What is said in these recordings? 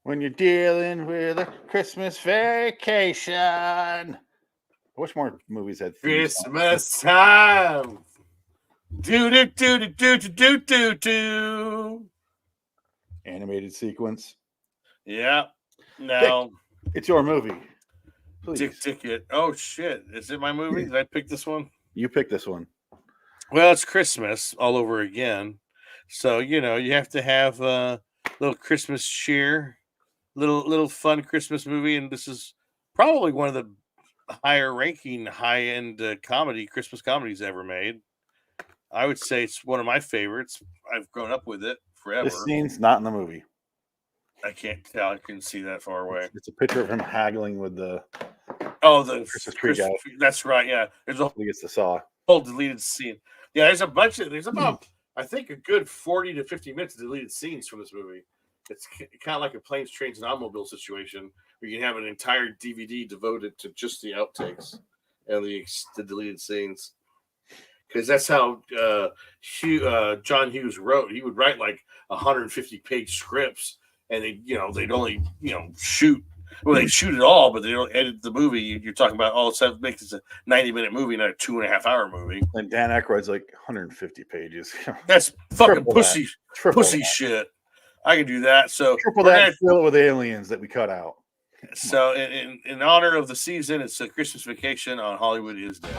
When you're dealing with a Christmas vacation. I wish more movies had theme songs. Christmas time. Do do do do do do do do. Animated sequence. Yeah. Now, It's your movie. Please. Ticket. Oh shit! Is it my movie? Did I pick this one? You pick this one. Well, it's Christmas all over again, so you have to have a little Christmas cheer, little fun Christmas movie, and this is probably one of the higher ranking, high end Christmas comedies ever made. I would say it's one of my favorites. I've grown up with it forever. This scene's not in the movie. I can't tell. I couldn't see that far away. It's a picture of him haggling with the Christmas tree guy. That's right. Yeah, there's a He gets the saw. whole deleted scene. Yeah, there's about I think a good 40 to 50 minutes of deleted scenes from this movie. It's kind of like a planes, trains, and automobile situation where you can have an entire DVD devoted to just the outtakes and the deleted scenes. Because that's how John Hughes wrote. He would write like 150-page scripts, and they'd only shoot. Well, they shoot it all, but they don't edit the movie. You're talking about all of a sudden makes this a 90-minute movie, not a 2.5-hour movie. And Dan Aykroyd's like 150 pages. That's fucking pussy that. shit. I can do that. So triple that, fill it with aliens that we cut out. So in honor of the season, it's a Christmas Vacation on Hollywood Is Dead.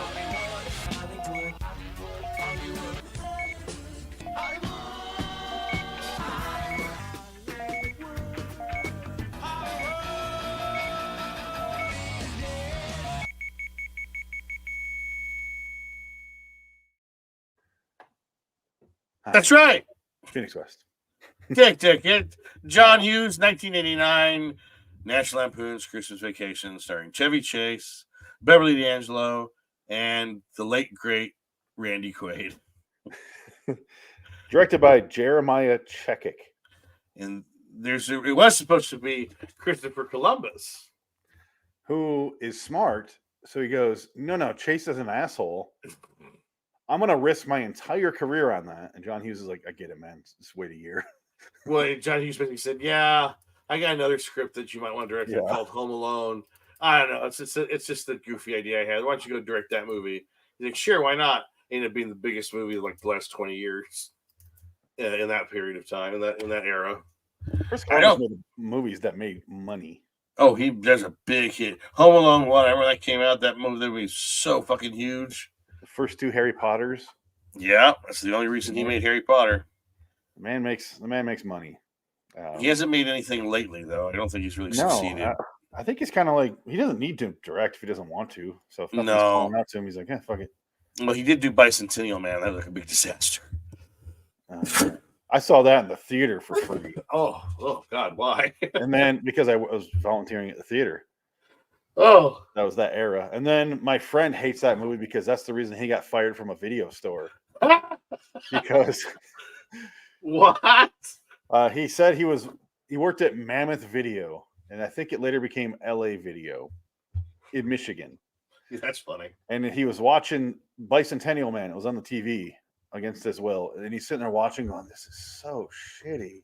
That's right. Phoenix West. Ticket. John Hughes, 1989. National Lampoon's Christmas Vacation, starring Chevy Chase, Beverly D'Angelo, and the late, great Randy Quaid. Directed by Jeremiah Chechik. And it was supposed to be Christopher Columbus, who is smart. So he goes, no, Chase is an asshole. I'm going to risk my entire career on that. And John Hughes is like, I get it, man. Just wait a year. Well, John Hughes basically said, yeah, I got another script that you might want to direct called Home Alone. I don't know. It's just a goofy idea I had. Why don't you go direct that movie? He's like, sure, why not? Ended up being the biggest movie of like the last 20 years in that period of time, in that era. Chris Columbus made movies that made money. Oh, there's a big hit. Home Alone, whatever that came out, that movie was so fucking huge. The first two Harry Potters. Yeah, that's the only reason he made Harry Potter. The man makes money. He hasn't made anything lately, though. I don't think he's really succeeded. I think he's kind of like, he doesn't need to direct if he doesn't want to. So if nothing's calling out to him, he's like, fuck it. Well, he did do Bicentennial Man. That was like a big disaster. I saw that in the theater for free. Oh God, why? And then because I was volunteering at the theater. Oh, that was that era. And then my friend hates that movie because that's the reason he got fired from a video store. Because what? He said he worked at Mammoth Video, and I think it later became LA Video in Michigan. That's funny. And he was watching Bicentennial Man. It was on the TV against his will. And he's sitting there watching going, this is so shitty.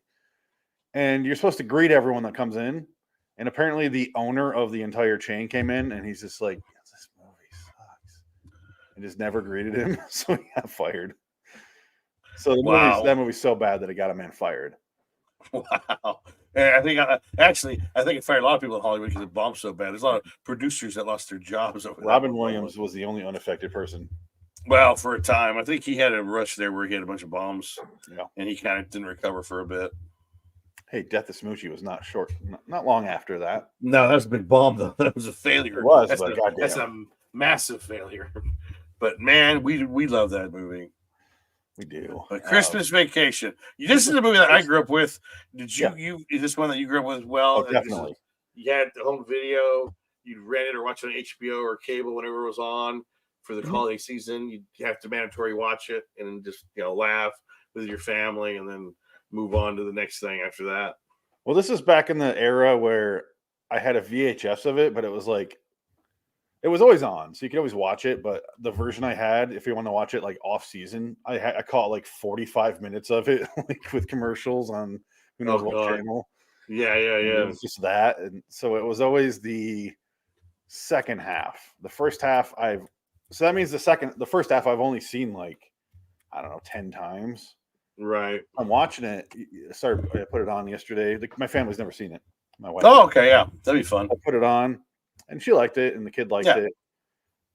And you're supposed to greet everyone that comes in. And apparently the owner of the entire chain came in and he's just like, this movie sucks. And just never greeted him. So he got fired. So that movie's so bad that it got a man fired. Wow. And I think it fired a lot of people in Hollywood because it bombed so bad. There's a lot of producers that lost their jobs over Robin Williams was the only unaffected person. Well, for a time. I think he had a rush there where he had a bunch of bombs. Yeah. And he kind of didn't recover for a bit. Hey, Death of Smoochy was not short, not long after that. No, that was a big bomb, though. That was a failure. It was, that's a massive failure. But man, we love that movie. We do. But Christmas Vacation. This is a movie that I grew up with. Did you? Is this one that you grew up with as well? Oh, definitely. You had the home video. You'd rent it or watch it on HBO or cable whenever it was on for the holiday season. You'd have to mandatory watch it and just laugh with your family and then move on to the next thing after that. Well, this is back in the era where I had a VHS of it, but it was like, it was always on, so you could always watch it. But the version I had, if you want to watch it like off season, I caught like 45 minutes of it, like with commercials on who knows what channel. Yeah, yeah, It yeah. was just that, and so it was always the second half. The first half so that means the first half I've only seen like, I don't know, 10 times. Right. I'm watching it. I put it on yesterday. My family's never seen it. My wife. Oh, okay, yeah, that'd be fun. I put it on, and she liked it, and the kid liked Yeah. it.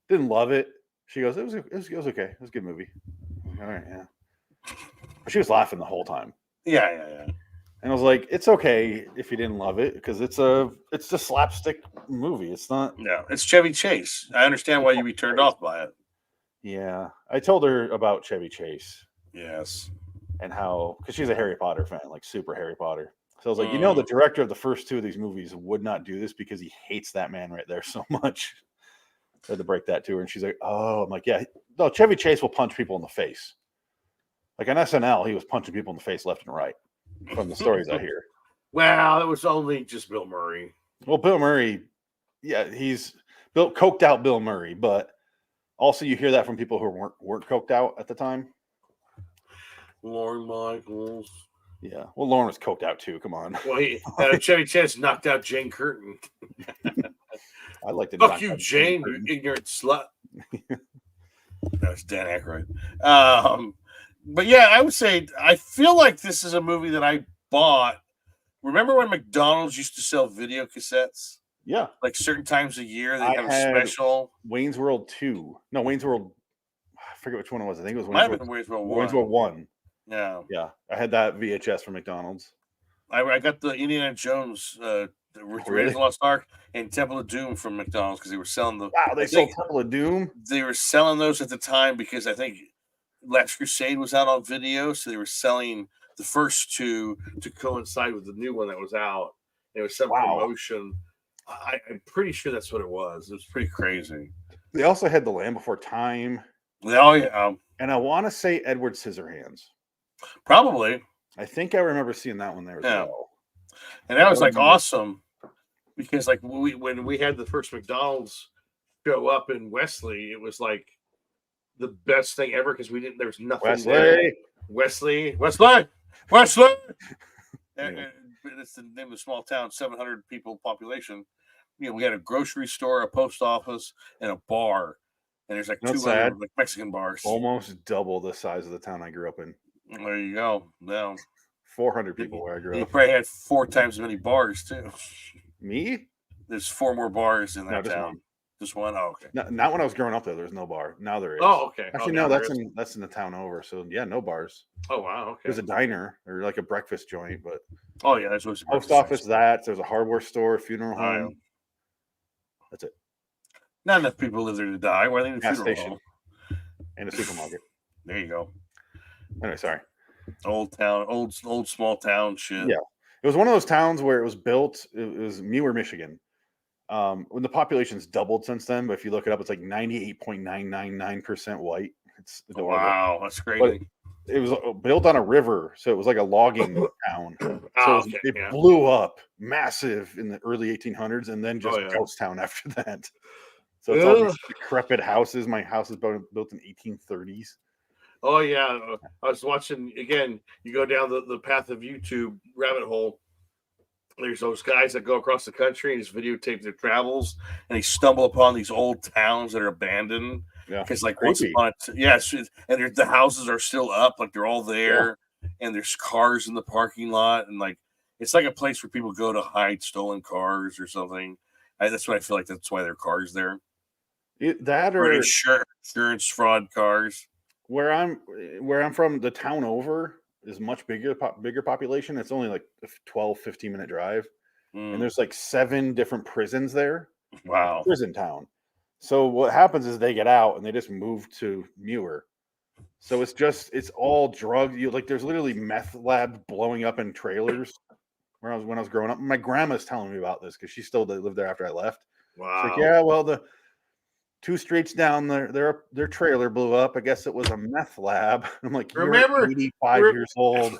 Didn't love it. She goes, it was okay. It was a good movie. I'm like, all right, yeah. But she was laughing the whole time. Yeah, yeah, yeah. And I was like, it's okay if you didn't love it because it's a slapstick movie. It's not. No, it's Chevy Chase. I understand why you'd be turned off by it. Yeah, I told her about Chevy Chase Yes. and how, because she's a Harry Potter fan, like super Harry Potter. So I was like, the director of the first two of these movies would not do this because he hates that man right there so much. I had to break that to her, and she's like, "Oh," I'm like, "Yeah, no, Chevy Chase will punch people in the face. Like on SNL, he was punching people in the face left and right." From the stories I hear. Well, it was only just Bill Murray. Well, Bill Murray, yeah, he's coked out Bill Murray, but also you hear that from people who weren't coked out at the time. Lorne Michaels. Yeah, well, Lauren was coked out too. Come on. Well, Chevy Chase knocked out Jane Curtin. I like to. Fuck you, Jane, you ignorant slut. That's Dan Aykroyd. But yeah, I would say I feel like this is a movie that I bought. Remember when McDonald's used to sell video cassettes? Yeah, like certain times a year they have a special. Wayne's World 2. No, Wayne's World. I forget which one it was. I think it was Wayne's World 1. Wayne's World 1. Yeah, yeah. I had that VHS from McDonald's. I got the Indiana Jones, Raiders of the Lost Ark, and Temple of Doom from McDonald's because they were selling the. Wow, they sold Temple of Doom. They were selling those at the time because I think Last Crusade was out on video, so they were selling the first two to coincide with the new one that was out. There was some promotion. I'm pretty sure that's what it was. It was pretty crazy. They also had The Land Before Time. Oh yeah, and I want to say Edward Scissorhands. Probably. I think I remember seeing that one there as well. And that was like awesome because like when we had the first McDonald's show up in Wesley, it was like the best thing ever because there was nothing there. Wesley. And it's the name of the small town, 700 people population. You know, we had a grocery store, a post office, and a bar. And there's like 200 like Mexican bars. Almost double the size of the town I grew up in. There you go. Now 400 people where I grew up. You probably had 4 times as many bars too. Me? There's 4 more bars in that town. Just one. Oh, okay. Not when I was growing up there. There's no bar. Now there is. Oh, okay. Actually, no. That's in the town over. So yeah, no bars. Oh wow. Okay. There's a diner or like a breakfast joint, but oh yeah, that's what's post office. There's a hardware store, funeral home. That's it. Not enough people live there to die. Why are they in a gas funeral station home? And a supermarket. There you go. Anyway, sorry. Old small town shit. Yeah, it was one of those towns where it was built. It was Muir, Michigan. When the population's doubled since then, but if you look it up, it's like 98.999% white. It's adorable. Wow, that's crazy. But it was built on a river, so it was like a logging town. So it blew up massive in the early 1800s, and then just ghost town after that. So it's all these decrepit houses. My house is built in 1830s. Oh yeah, I was watching again. You go down the path of YouTube rabbit hole. There's those guys that go across the country and just videotape their travels, and they stumble upon these old towns that are abandoned. Yeah, because like once upon and the houses are still up, like they're all there, and there's cars in the parking lot, and like it's like a place where people go to hide stolen cars or something. That's what I feel like. That's why there are cars there. Or insurance fraud cars. Where I'm from, the town over is much bigger population. It's only like a 12-15 minute drive. And there's like 7 different prisons there. Wow. Prison town. So what happens is they get out and they just move to Muir. So it's all drug. There's literally meth labs blowing up in trailers when I was growing up. My grandma's telling me about this because she still lived there after I left. Wow. She's like, yeah, well, the 2 streets down their trailer blew up. I guess it was a meth lab. I'm like, you're 85 years old.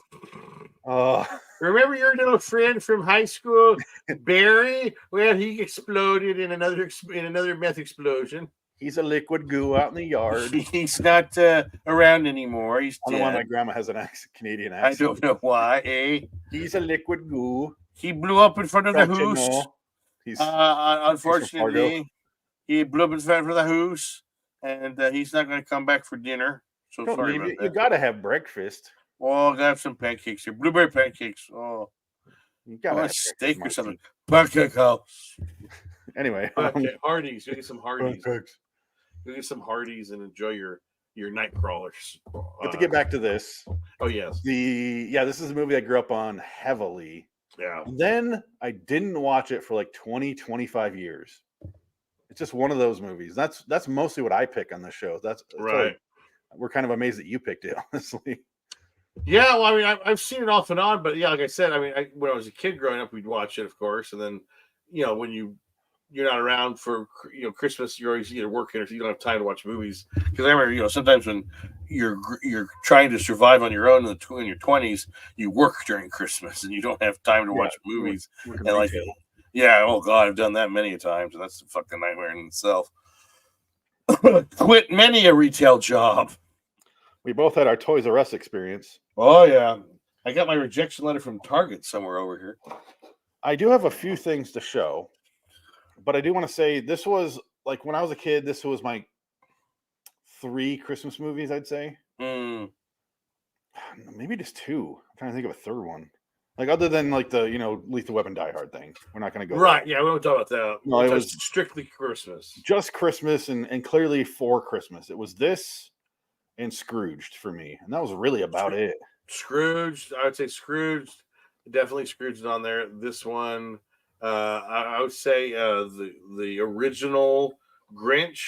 Remember your little friend from high school, Barry? Well, he exploded in another meth explosion. He's a liquid goo out in the yard. He's not around anymore. He's I don't know why my grandma has an Canadian accent. I don't know why. He's a liquid goo. He blew up in front of the Frank hoose. Chigmal, he's Unfortunately, he blew up in front of the hoose, and he's not going to come back for dinner. So don't sorry need about it. that. You gotta have breakfast. Oh, I got some pancakes here. Blueberry pancakes. Oh, You gotta a have steak or breakfast, something. Marty. Pancake house. Anyway, Okay, Hardee's. You get some Hardee's. pancakes. You get some Hardee's and enjoy your night crawlers. But to get back to this, Oh yes, this is a movie I grew up on heavily. yeah. Then I didn't watch it for like 20, 25 years. It's just one of those movies. That's mostly what I pick on this show. That's Right. We're kind of amazed that you picked it, honestly. Yeah, well, I mean, I've seen it off and on, but yeah, like I said, I mean, when I was a kid growing up, we'd watch it, of course, and then, when you're not around for Christmas, you're always either working or you don't have time to watch movies. Because I remember, sometimes when you're trying to survive on your own in your 20s, you work during Christmas and you don't have time to watch movies. And like, yeah, oh god, I've done that many a times, and that's a fucking nightmare in itself. Quit many a retail job. We both had our Toys R Us experience. Oh yeah, I got my rejection letter from Target somewhere over here. I do have a few things to show, but I do want to say this was like when I was a kid. This was my 3 Christmas movies, I'd say. Maybe just 2. I'm trying to think of a third one. Like other than like the Lethal Weapon Die Hard thing. We're not going to go right. there. Yeah, we won't talk about that. No, it was strictly Christmas. Just Christmas and clearly for Christmas. It was this and Scrooged for me, and that was really about it. Scrooged, I would say Scrooged, definitely Scrooged on there. This one, I would say the original Grinch,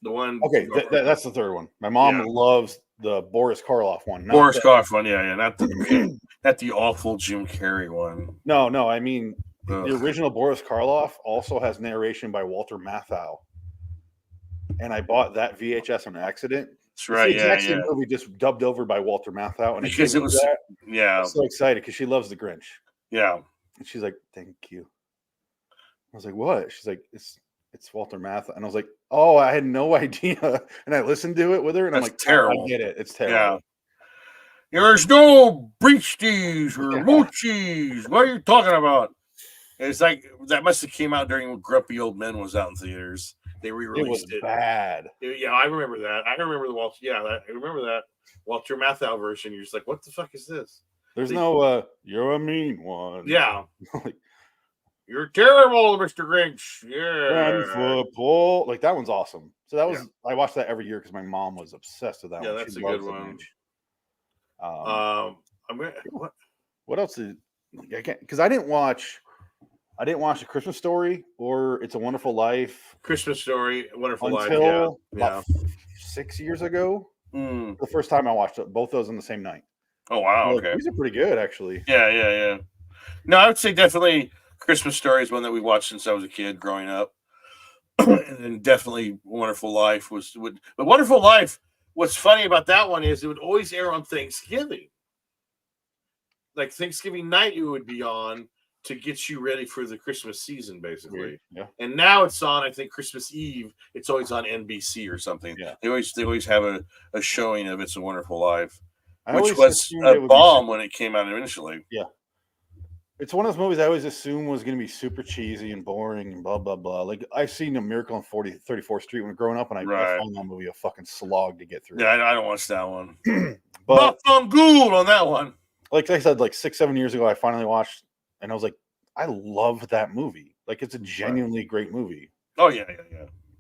the one. Okay, that's the third one. My mom loves the Boris Karloff one. Boris Karloff one, yeah, not the awful Jim Carrey one. No, I mean the original Boris Karloff also has narration by Walter Matthau, and I bought that VHS on accident. That's right. It's the exact same movie, just dubbed over by Walter Matthau, and because it was I was so excited because she loves the Grinch. Yeah, and she's like, "Thank you." I was like, "What?" She's like, "It's Walter Matthau," and I was like, "Oh, I had no idea." And I listened to it with her, and I'm like, "Terrible." Oh, I get it. It's terrible. Yeah. There's no breeches or mochies. What are you talking about? It's like that must have came out during when Grumpy Old Men was out in theaters. They re-released it. Bad. Yeah, I remember that. I remember the Walter. Yeah, I remember that Walter Matthau version. You're just like, what the fuck is this? There's no you're a mean one. Yeah. You're terrible, Mr. Grinch. Yeah. Football. Like that one's awesome. So that was I watched that every year because my mom was obsessed with that one. Yeah, that's a good one. What else did I can't because I didn't watch A Christmas Story or It's a Wonderful Life. Christmas Story, Wonderful Life. Until about 6 years ago. The first time I watched it, both those on the same night. Oh wow! Okay, these are pretty good, actually. Yeah. No, I would say definitely Christmas Story is one that we watched since I was a kid growing up, and then definitely Wonderful Life but Wonderful Life. What's funny about that one is it would always air on Thanksgiving, like Thanksgiving night. It would be on to get you ready for the Christmas season, basically. Yeah. And now it's on, I think, Christmas Eve. It's always on NBC or something. Yeah. They always have a showing of It's a Wonderful Life, which was a bomb when it came out initially. Yeah. It's one of those movies I always assumed was going to be super cheesy and boring and blah, blah, blah. Like, I've seen A Miracle on 34th Street when growing up, and I found that movie a fucking slog to get through. Yeah, I don't watch that one. But I'm Gould on that one. Like I said, like 6-7 years ago, I finally watched, and I was like, I love that movie. Like, it's a genuinely great movie. Oh, yeah.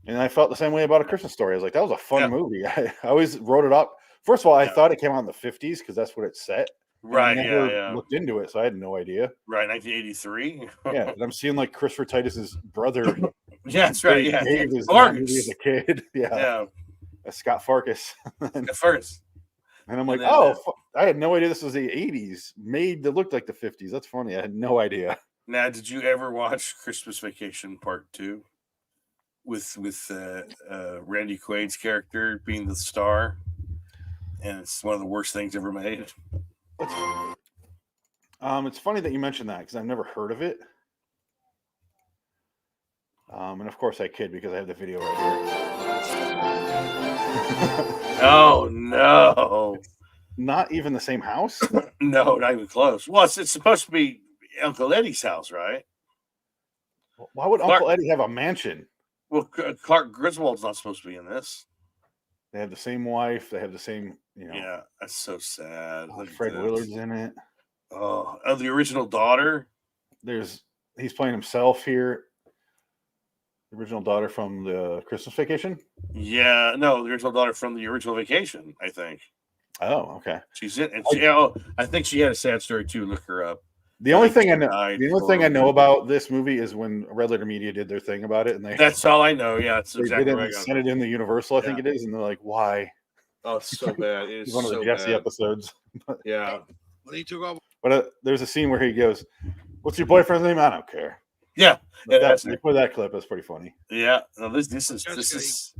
And I felt the same way about A Christmas Story. I was like, that was a fun movie. I always wrote it up. First of all, I thought it came out in the 50s because that's what it set. Right, I never looked into it, so I had no idea. Right, 1983. Yeah, and I'm seeing like Christopher Titus's brother. Yeah, that's right. Yeah, Dave is movie as a kid. Yeah. Scott Farkas. First. And I'm like, I had no idea this was the 80s, made that looked like the 50s. That's funny. I had no idea. Now, did you ever watch Christmas Vacation Part 2 with Randy Quaid's character being the star? And it's one of the worst things ever made. It's funny that you mentioned that because I've never heard of it. And of course I kid because I have the video right here. Oh no! Not even the same house? No, not even close. Well, it's supposed to be Uncle Eddie's house, right? Why would Clark- Uncle Eddie have a mansion? Well, Clark Griswold's not supposed to be in this. They have the same wife. They have the same, Yeah, that's so sad. Look at Fred this. Willard's in it. Oh, the original daughter. He's playing himself here. The original daughter from the Christmas Vacation. Yeah, no, the original daughter from the original Vacation. I think Oh, okay. she's in. And I think she had a sad story too. Look her up. The only thing I died know about this movie is when Red Letter Media did their thing about it, and That's all I know. Yeah, that's they exactly did it right. and sent it in the Universal, I think it is, and they're like, "Why?" Oh, it's so bad. It is It's one of the so Jesse bad. episodes. Yeah. When he took off, But there's a scene where he goes, "What's your boyfriend's name?" I don't care. Yeah. But Yeah, they put that clip. That's pretty funny. Yeah. No, this is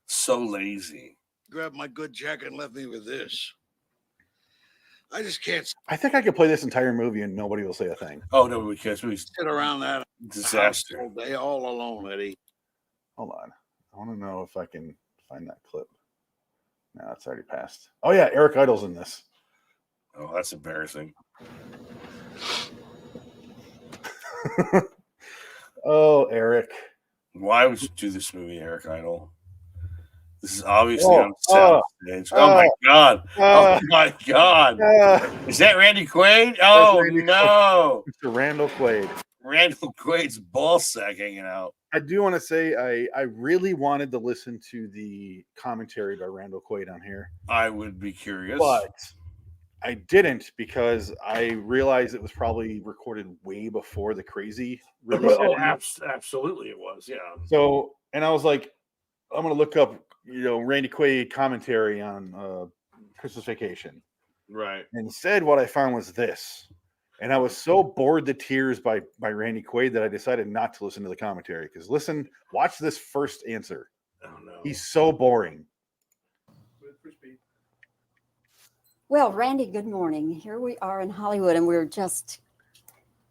so lazy. grabbed my good jacket and left me with this. I just can't I think I could play this entire movie and nobody will say a thing. Oh no, we can't. We sit around that disaster. house all day all alone, Eddie. Hold on. I want to know if I can find that clip. No, it's already passed. Oh yeah, Eric Idle's in this. Oh, that's embarrassing. Oh, Eric. Why would you do this movie, Eric Idle? This is obviously on stage. Oh my god! Oh my god! Is that Randy Quaid? Oh Randy no! Mr. Randall Quaid. Randall Quaid's ball sack hanging out. I do want to say I really wanted to listen to the commentary by Randall Quaid on here, I would be curious. but I didn't because I realized it was probably recorded way before the Crazy release. Oh, absolutely, it was. Yeah. So, and I was like, I'm gonna look up, Randy Quaid commentary on Christmas Vacation. Right. Instead, what I found was this, and I was so bored to tears by Randy Quaid that I decided not to listen to the commentary. Because watch this first answer. Oh no. He's so boring. Well, Randy, good morning. Here we are in Hollywood, and we're just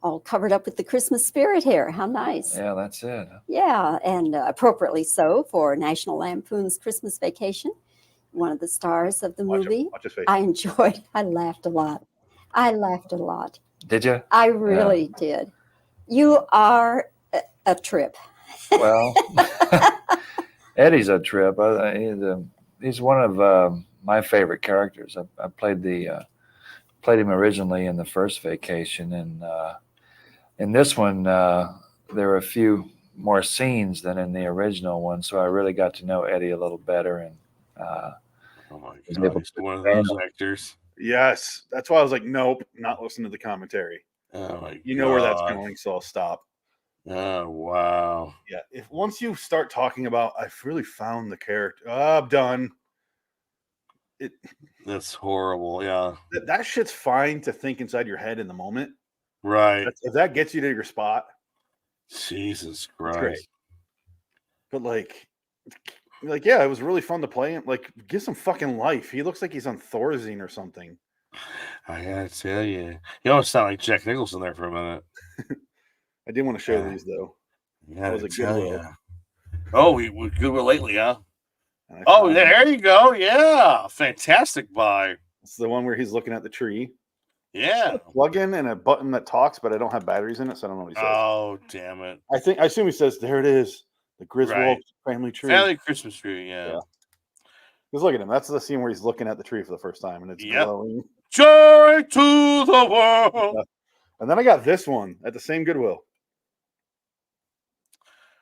all covered up with the Christmas spirit here. How nice. Yeah, that's it. Yeah, and appropriately so for National Lampoon's Christmas Vacation, one of the stars of the movie. Watch his face. I laughed a lot. Did you? I really did. You are a trip. Well, Eddie's a trip. He's one of my favorite characters. I played him originally in the first Vacation, and in this one there were a few more scenes than in the original one, so I really got to know Eddie a little better. And oh my he's god, able he's to one of those stand actors. Yes, that's why I was like, nope, not listening to the commentary. Oh my You know where that's going, so I'll stop. Oh wow. Yeah, if once you start talking about, I've really found the character, I'm done. That's horrible. Yeah. That shit's fine to think inside your head in the moment. Right. If that gets you to your spot, Jesus great. Christ. But yeah, it was really fun to play him. Like, give some fucking life. He looks like he's on Thorazine or something. I gotta tell you, you almost sound like Jack Nicholson there for a minute. I did want to show these though. Yeah, was a Goodwill. Oh, we Goodwill lately, huh? And I Oh, found there you go. Yeah, fantastic buy. it's the one where he's looking at the tree. Yeah. Plug-in and a button that talks, but I don't have batteries in it, so I don't know what he says. Oh, damn it. I assume he says, "There it is, the Griswold Right. family tree." Family Christmas tree. Yeah. Because look at him. That's the scene where he's looking at the tree for the first time, and it's Yep. glowing. Joy to the world. And then I got this one at the same Goodwill.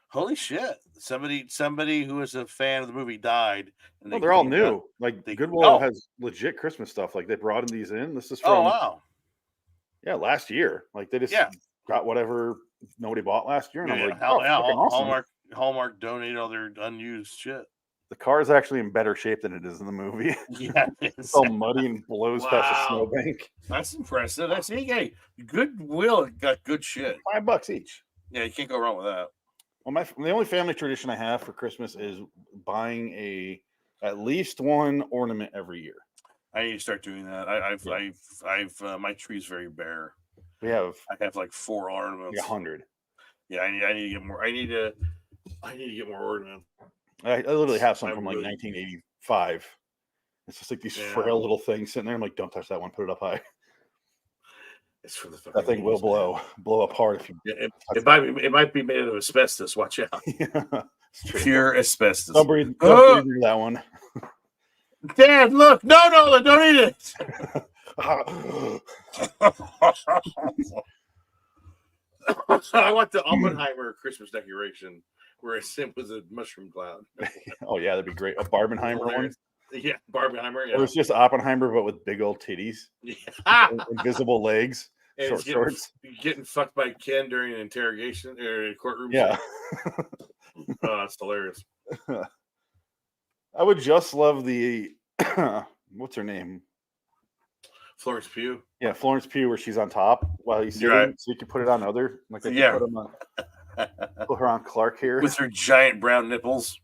Holy shit! Somebody who was a fan of the movie died. And Well, they they're all cleaned up. new. Like They- Goodwill oh. has legit Christmas stuff. Like they brought in these in. This is Oh from wow. last year. Like they just Yeah. got whatever nobody bought last year, and I'm Yeah, like, oh, fucking awesome. Hallmark donated all their unused shit. The car is actually in better shape than it is in the movie. Yeah, It's all muddy and blows past a Wow. snowbank. that's impressive. That's hey, Goodwill got good shit. $5 each. Yeah, you can't go wrong with that. Well, the only family tradition I have for Christmas is buying at least one ornament every year. I need to start doing that. I've my tree's very bare. We have I have like 4 ornaments. like 100. Yeah, I need to get more. I need to get more ornaments. I literally have some I from like really- 1985. It's just like these Yeah. frail little things sitting there. I'm like, don't touch that one. Put it up high. It's from the That fucking thing will 80s, man. blow apart if you. Yeah, it might be made of asbestos. Watch out. Yeah, it's true. Pure asbestos. Don't breathe Oh! through that one. Dad, look! No, Nolan, don't eat it. I want the Oppenheimer Christmas decoration where it's him with a mushroom cloud. Oh yeah, that'd be great. A Barbenheimer one. Yeah, Barbenheimer. Or Yeah. it's just Oppenheimer, but with big old titties, Yeah. invisible legs, And short he's getting, shorts. getting fucked by Ken during an interrogation or a courtroom. Yeah. Oh, that's hilarious. I would just love the what's her name? Florence Pugh. Yeah, Florence Pugh, where she's on top while he's sitting, Right. so you can put it on other. Like they Yeah. put him on, put her on Clark here. With her giant brown nipples.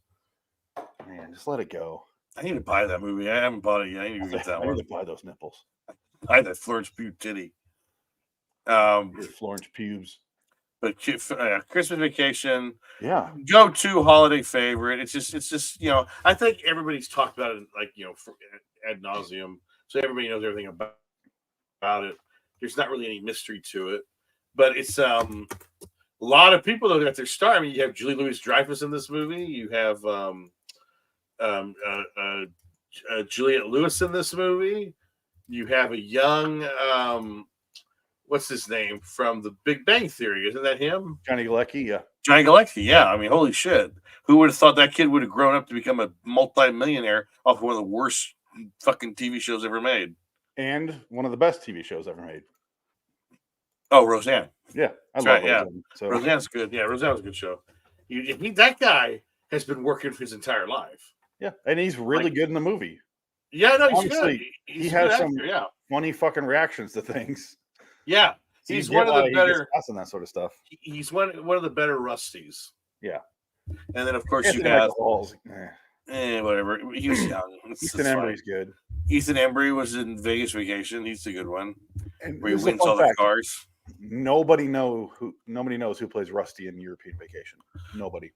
Man, just let it go. I need to buy that movie. I haven't bought it yet. I need to get that I one. need to buy those nipples. Buy that Florence Pugh titty. Your Florence pubes. But Christmas Vacation, Yeah. go-to holiday favorite. It's just I think everybody's talked about it like ad nauseum, so everybody knows everything about it. There's not really any mystery to it, but it's a lot of people that got their start. I mean, you have Julie Louis-Dreyfus in this movie. You have Juliette Lewis in this movie. You have a young what's his name from The Big Bang Theory? Isn't that him? Johnny Galecki, yeah. Johnny Galecki, yeah. I mean, holy shit. Who would have thought that kid would have grown up to become a multi-millionaire off one of the worst fucking TV shows ever made? And one of the best TV shows ever made. Oh, Roseanne. Yeah. I That's love right, yeah. Roseanne. So Roseanne's good. Yeah, Roseanne was a good show. That guy has been working his entire life. yeah, and he's really Like- good in the movie. Yeah, no, he's Honestly, good. he He's a has good some- actor, yeah. Funny fucking reactions to things. Yeah. So He's you get one of why the he gets better cast in that sort of stuff. he's one of the better Rusties. Yeah. And then of course Anthony you have Michael Hall's, whatever. He was young. It's Ethan fine. Embry's good. Ethan Embry was in Vegas Vacation. He's a good one. And Where he this is a wins fun all the fact. cars. Nobody knows who plays Rusty in European Vacation. Nobody.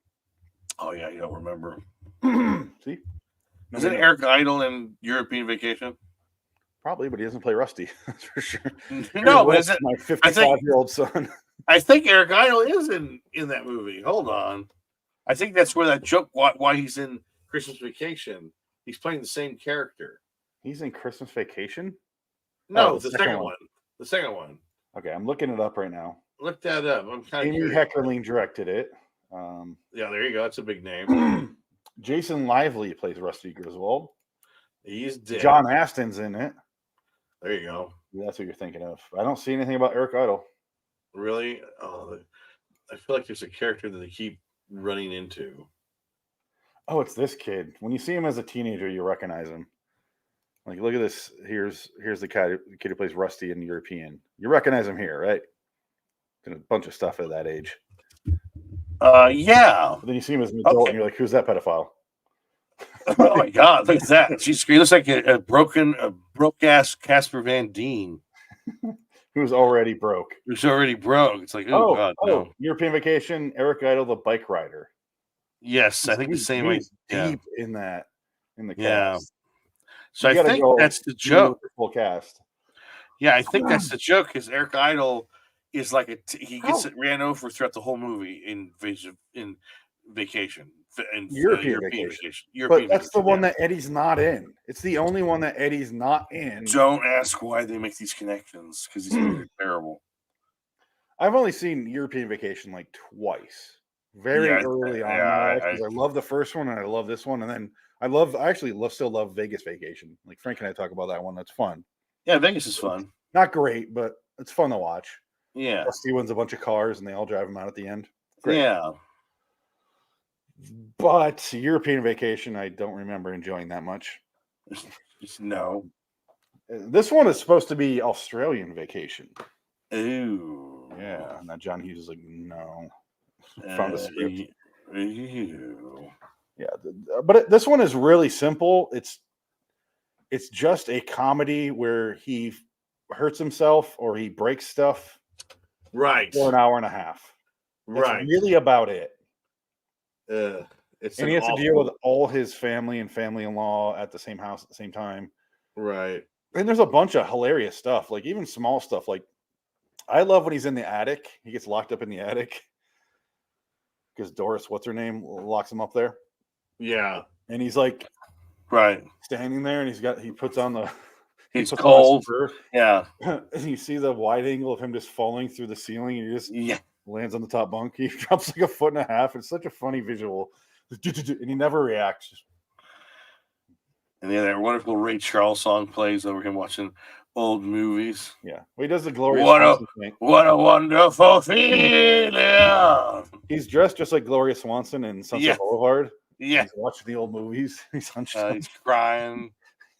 Oh yeah, you don't remember. See? Isn't Nobody knows. Eric Idle in European Vacation? Probably, but he doesn't play Rusty. That's for sure. No, but is it? My 55-year-old son. I think Eric Idle is in that movie. Hold on. I think that's where that joke why he's in Christmas Vacation. He's playing the same character. He's in Christmas Vacation? No, Oh, the second one. The second one. Okay, I'm looking it up right now. Look that up. I'm kind of Amy curious. Heckerling directed it. Yeah, there you go. That's a big name. Jason Lively plays Rusty Griswold. He's dead. John Aston's in it. There you go. That's what you're thinking of. I don't see anything about Eric Idle. Really? Oh, I feel like there's a character that they keep running into. Oh, it's this kid. When you see him as a teenager, you recognize him. Like, look at this. Here's the kid who plays Rusty in European. You recognize him here, right? Did a bunch of stuff at that age. Yeah. But then you see him as an adult, Okay. and you're like, "Who's that pedophile?" Oh my God! Look at that. He looks like a broke ass Casper Van Dien Who's already broke? who's already broke. It's like, oh God, no. European Vacation. Eric Idle, the bike rider. Yes, I think the He's- same way. he's Yeah. deep in that. In the Yeah. cast. So You I gotta think go that's the see joke. the full cast. Yeah, I think that's the joke. Because Eric Idle is like he gets Oh. it ran over throughout the whole movie in Vacation. In European Vacation. Vacation. But European that's the Vacation, one yeah. that Eddie's not in. It's the only one that Eddie's not in. Don't ask why they make these connections because these movies are terrible. I've only seen European Vacation like twice. Very Yeah, early on. in yeah, my life, I- 'cause I love the first one and I love this one. And then I still love Vegas Vacation. Like Frank and I talk about that one. That's fun. Yeah, Vegas is fun. Not great, but it's fun to watch. Yeah, Rusty wins a bunch of cars and they all drive him out at the end. Great. yeah. But European Vacation, I don't remember enjoying that much. Just no. This one is supposed to be Australian Vacation. Ooh. Yeah. And that John Hughes is like, no. Found a script. Ew. Yeah, but this one is really simple. It's just a comedy where he hurts himself or he breaks stuff Right. for an hour and a half. That's Right. really about it. It's And an he has to deal awful- with all his family and family-in-law at the same house at the same time. right. And there's a bunch of hilarious stuff, like even small stuff, like I love when he's in the attic. He gets locked up in the attic because Doris, what's her name, locks him up there, Yeah. and he's like Right. standing there, and he puts on the He's puts on a cold. spur, Yeah. and you see the wide angle of him just falling through the ceiling, and he just Yeah. lands on the top bunk. He drops like a foot and a half. It's such a funny visual, and he never reacts. And then that wonderful Ray Charles song plays over him watching old movies. Yeah, well, he does the glorious What a- Swanson thing. What a wonderful feeling. He's dressed just like Gloria Swanson in Sunset Yeah. Boulevard. Yeah. He's watching the old movies. He's hunched. He's crying.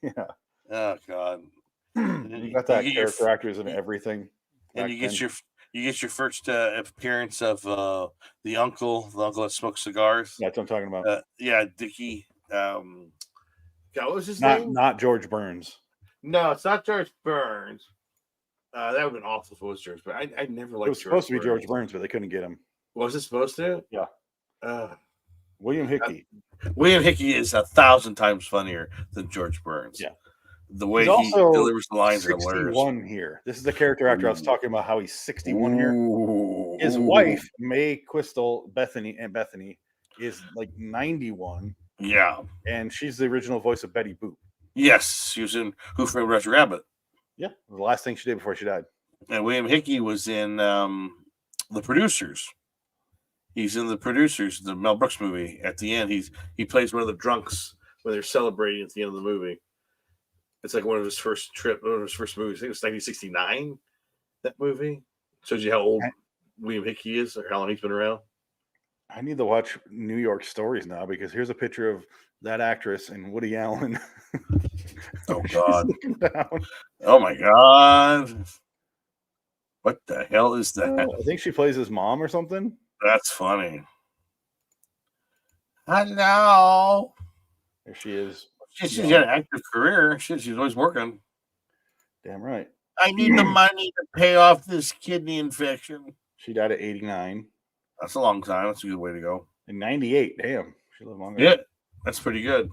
Yeah, Oh God. you got that You get your character actors and everything. And back you get then. your first appearance of the uncle that smokes cigars. That's what I'm talking about. Yeah, Dickie. God, what was his name? Not George Burns. No, it's not George Burns. That would have been awful if it was George, but I never liked It was supposed to be George Burns, but they couldn't get him. Was it supposed to? Yeah. Uh, William Hickey. William Hickey is 1,000 times funnier than George Burns. Yeah. The way He's he also delivers the lines are hilarious. 61 here. This is the character actor I was Ooh. talking about. How he's 61 here. Ooh. His wife, Mae Quistel Bethany, is like 91, Yeah. and she's the original voice of Betty Boop. Yes, she was in Who Framed Roger Rabbit. Yeah, the last thing she did before she died. And William Hickey was in The Producers. He's in The Producers, the Mel Brooks movie. At the end, he plays one of the drunks when they're celebrating at the end of the movie. It's like one of his first movies. I think it was 1969. That movie shows you how old William Hickey is, or how long he's been around. I need to watch New York Stories now because here's a picture of that actress and Woody Allen. Oh She's God! looking down. Oh my God! What the hell is that? I think she plays his mom or something. That's funny. Hello. There she is. She's got an active career. She's always working. Damn right. I need the money to pay off this kidney infection. She died at 89. That's a long time. That's a good way to go. In 98. Damn. She lived longer. Yeah, that's pretty good.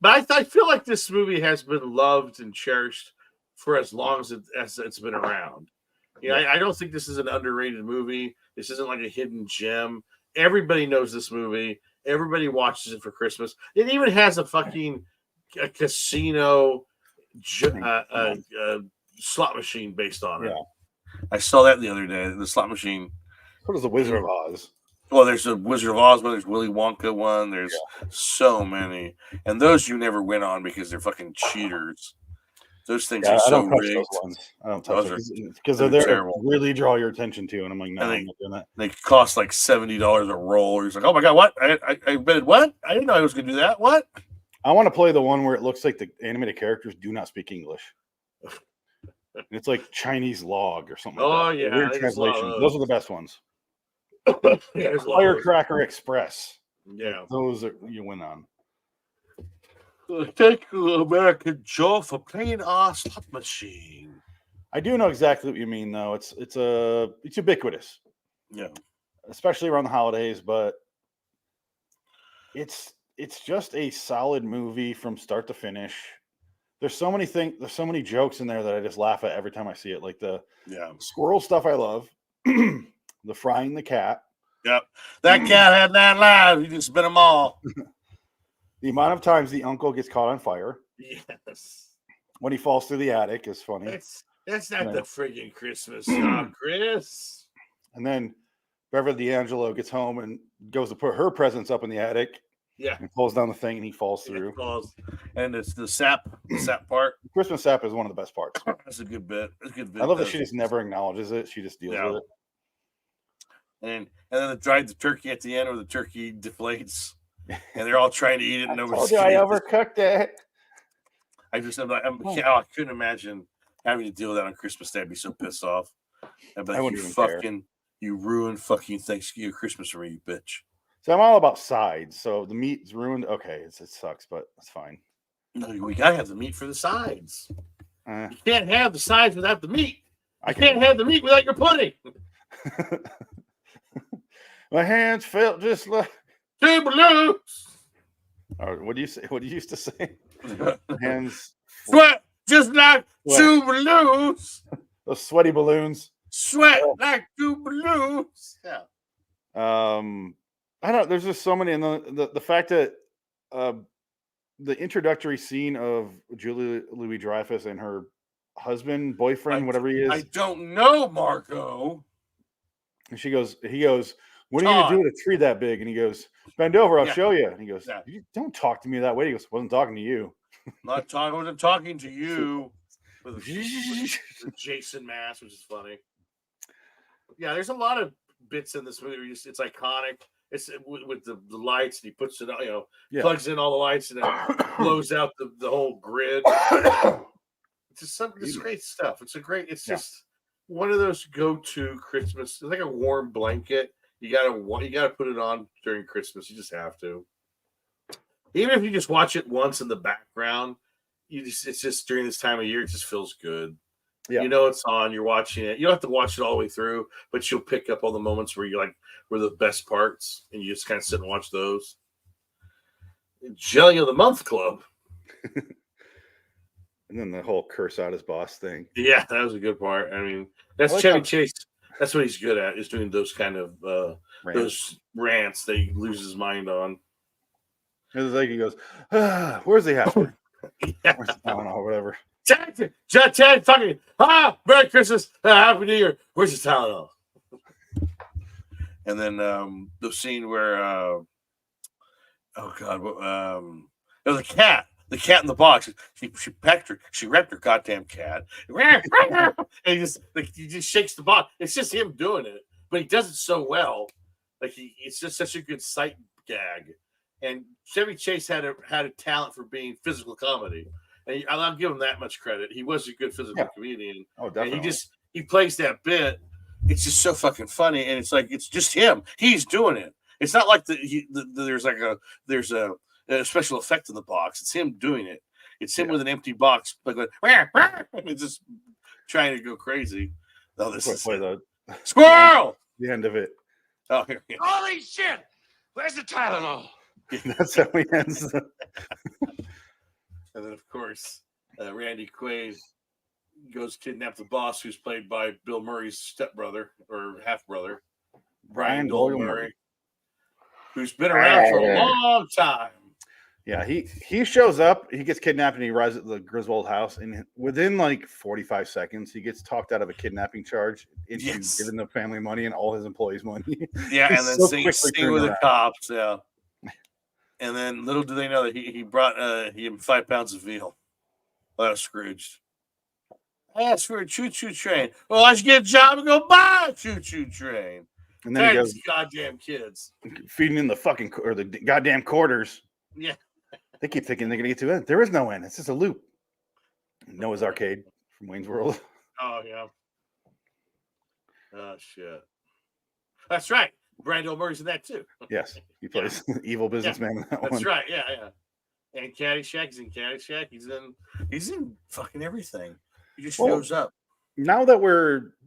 But I feel like this movie has been loved and cherished for as long as it's been around. You know, I don't think this is an underrated movie. This isn't like a hidden gem. Everybody knows this movie. Everybody watches it for Christmas. It even has a fucking casino slot machine based on it. Yeah. I saw that the other day. The slot machine. What is the Wizard of Oz? Well, there's a Wizard of Oz one. There's Willy Wonka one. There's so many, and those you never win on because they're fucking cheaters. Those things Yeah, are I so don't touch rigged. those ones. I don't touch Those them because they're there terrible. to really draw your attention to. And I'm like, no, And I'm not doing that. They cost like $70 a roll. You're like, oh my God, what? I betted what? I didn't know I was going to do that. What? I want to play the one where it looks like the animated characters do not speak English. And it's like Chinese log or something. Oh, like that. yeah, Weird there's a lot of translation. those. Those are the best ones. Yeah, there's a lot of those. Firecracker Express. Yeah. Those are you win on. Thank you, American Joe, for playing our slot machine. I do know exactly what you mean, though. It's ubiquitous, Yeah. especially around the holidays. But it's just a solid movie from start to finish. There's so many things. There's so many jokes in there that I just laugh at every time I see it. Like the Yeah. squirrel stuff, I love. The frying the cat. Yep. That cat had 9 lives. You just spent them all. The amount of times the uncle gets caught on fire Yes. when he falls through the attic is funny. That's not Right. the friggin' Christmas song, Chris. And then Beverly D'Angelo gets home and goes to put her presents up in the attic Yeah. and pulls down the thing and he falls through. And it's the sap part. Christmas sap is one of the best parts. That's a good bit. That's a good bit. I love that she just never acknowledges it. She just deals Yeah. with it. And then they dried the turkey at the end where the turkey deflates. And they're all trying to eat it. And nobody's Told you I eating it. overcooked it. I couldn't imagine having to deal with that on Christmas Day. I'd be so pissed off. I'd be I like, wouldn't you even care. fucking, you ruined fucking Thanksgiving, Christmas for me, you bitch. So I'm all about sides. So the meat's ruined. Okay, it sucks, but it's fine. No, we gotta have the meat for the sides. Eh, You can't have the sides without the meat. I You can't have the meat without your pudding. My hands felt just like. Table loose. Or what do you say? What do you used to say? Hands. Sweat just like What? two balloons. Those sweaty balloons. Sweat like two balloons. Yeah. I don't. There's just so many, and the fact that the introductory scene of Julia Louis-Dreyfus and her husband, boyfriend, whatever he is, I don't know, Marco. and he goes, "What are you gonna do with a tree that big?" And he goes, "Bend over, I'll Yeah. show you." And he goes, Yeah. "You don't talk to me that way." He goes, "Wasn't talking to you." I wasn't talking to you. With Jason Mass, which is funny. Yeah, there's a lot of bits in this movie. Where it's iconic. It's with the lights, and he puts it, Yeah. plugs in all the lights, and then blows out the whole grid. It's just it's great stuff. It's just one of those go-to Christmas. It's like a warm blanket. You gotta put it on during Christmas. You just have to. Even if you just watch it once in the background, it's just during this time of year, it just feels good. Yeah. You know it's on, you're watching it. You don't have to watch it all the way through, but you'll pick up all the moments where were the best parts, and you just kind of sit and watch those. Jelly of the Month Club. And then the whole curse out his boss thing. Yeah, that was a good part. I mean, that's I like Chevy how- Chase. That's what he's good at, is doing those kind of those rants that he loses his mind on. It's like he goes, "Where's the half? Yeah. Where's the Tylenol or whatever?" Chad talking. Merry Christmas, Happy New Year. Where's the Tylenol? And then the scene where, oh God, it was a cat. The cat in the box. She pecked her. She wrapped her goddamn cat. And he just shakes the box. It's just him doing it, but he does it so well. It's just such a good sight gag. And Chevy Chase had a talent for being physical comedy. And I'll give him that much credit. He was a good physical comedian. Oh, And definitely. he plays that bit. It's just so fucking funny, and it's like it's just him. He's doing it. It's not like there's a special effect in the box. It's him doing it. It's him with an empty box, like it's just trying to go crazy. Oh, this is Play the squirrel. end of it. Oh, here we go. Holy shit! Where's the Tylenol? That's how he ends. And then, of course, Randy Quaid goes kidnap the boss, who's played by Bill Murray's stepbrother or half brother, Brian Doyle Murray, who's been around for a long time. Yeah, he shows up, he gets kidnapped, and he arrives at the Griswold house. And within like 45 seconds, he gets talked out of a kidnapping charge into giving the family money and all his employees money. Yeah, and then so sing quickly with the around. cops. Yeah. And then little do they know that he brought him 5 pounds of veal. Oh, that was Scrooged. I asked for a choo-choo train. Well, I should get a job and go buy a choo-choo train. And then he goes These goddamn kids. feeding in the goddamn quarters. Yeah. They keep thinking they're gonna get to it. There is no end. It's just a loop. Noah's Arcade from Wayne's World. Oh, yeah. Oh, shit. That's right. Brando Murray's in that, too. Yes, he plays evil businessman in that That's one. right. Yeah, yeah. And Caddyshack. He's in Caddyshack. He's in fucking everything. He just shows up. Now that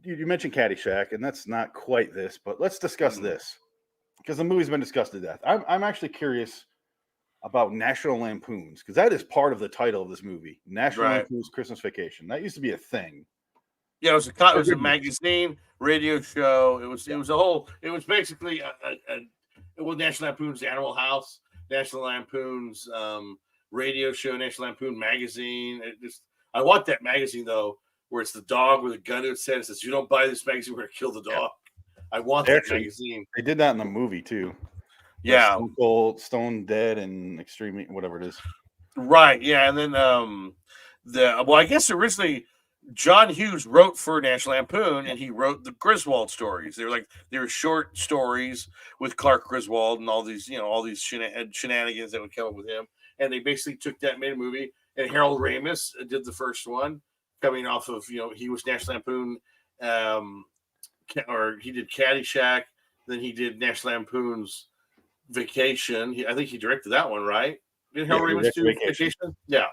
you mentioned Caddyshack, and that's not quite this, but let's discuss this because the movie's been discussed to death. I'm actually curious about National Lampoons because that is part of the title of this movie, National Lampoon's Christmas Vacation. That used to be a thing. Yeah, it was a magazine, radio show. It was basically National Lampoon's Animal House, National Lampoon's radio show, National Lampoon magazine. I want that magazine though, where it's the dog with a gun to its head. It says, "You don't buy this magazine, we're gonna kill the dog." I want that magazine. They did that in the movie too. Yeah, Stone Dead and Extreme, whatever it is. right. Yeah, and then I guess originally John Hughes wrote for National Lampoon, and he wrote the Griswold stories. They were short stories with Clark Griswold and all these shenanigans that would come up with him. And they basically took that and made a movie. And Harold Ramis did the first one, coming off of he was National Lampoon, or he did Caddyshack. Then he did National Lampoon's Vacation. I think he directed that one, right? Did Harold Ramis do Vacation? Yeah.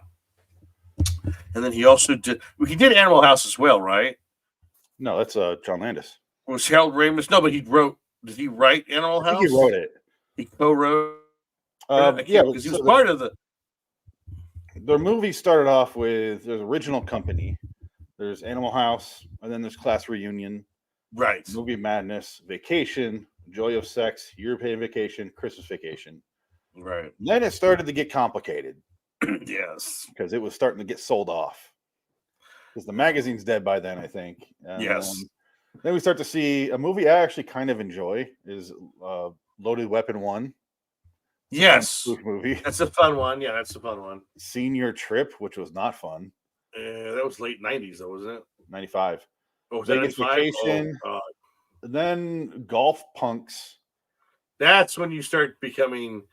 And then he also did Animal House as well, right? No, that's John Landis. Was Harold Ramis? No, but did he write Animal House? I think he wrote it. He co-wrote. Yeah, because he was part of the. The movie started off with there's original company, there's Animal House, and then there's Class Reunion, Right. Movie Madness, Vacation, Joy of Sex, European Vacation, Christmas Vacation. Right. Then it started to get complicated Yes. because it was starting to get sold off. Because the magazine's dead by then, I think. And Yes. Then we start to see a movie I actually kind of enjoy is Loaded Weapon 1. Yes. Spoof movie. That's a fun one. Yeah, that's a fun one. Senior Trip, which was not fun. That was late 90s, though, wasn't it? 95. Oh, was that Vegas 95? Vacation. Oh, Then Golf Punks. that's when you start becoming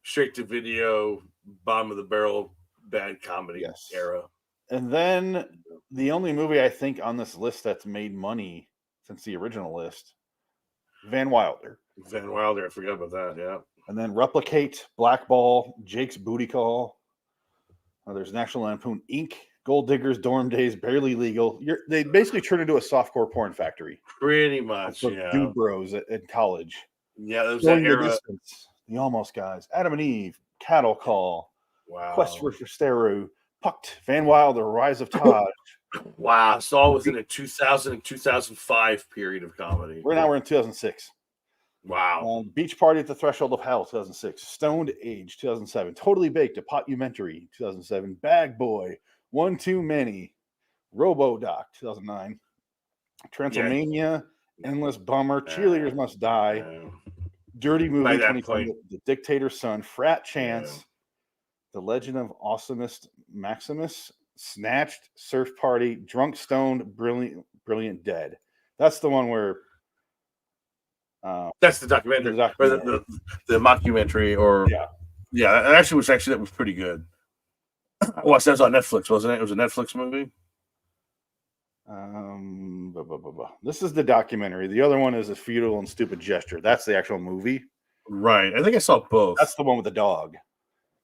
straight to video, bottom of the barrel, bad comedy Yes. era. And then the only movie I think on this list that's made money since the original list, Van Wilder. Van Wilder, I forgot about that. Yeah. And then Replicate, Blackball, Jake's Booty Call. There's National Lampoon Inc., Gold Diggers, Dorm Days, Barely Legal. They basically turned into a softcore porn factory. Pretty much. For Yeah. dude bros in college. Yeah, there was that Going the era. Distance, The Almost Guys, Adam and Eve, Cattle Call, Wow. Quest for Steru, Pucked, Van Wilder, Rise of Todd. Wow. It's all within a 2000 and 2005 period of comedy. Right now we're in 2006. Wow. Beach Party at the Threshold of Hell, 2006. Stoned Age, 2007. Totally Baked, a Potumentary, 2007. Bag Boy, One Too Many. Robo-Doc, 2009. Transylvania, Endless Bummer, Cheerleaders Must Die. Yeah. Dirty Movie, By that 2020. point- The Dictator's Son, Frat Chance. Yeah. The Legend of Awesomest Maximus, Snatched, Surf Party, Drunk Stoned, Brilliant Dead. That's the one where That's the documentary, The or documentary. the mockumentary, or Yeah. that actually was pretty good. I watched that. Was on Netflix, wasn't it? It was a Netflix movie. This is the documentary. The other one is A Futile and Stupid Gesture. That's the actual movie. Right. I think I saw both. That's the one with the dog.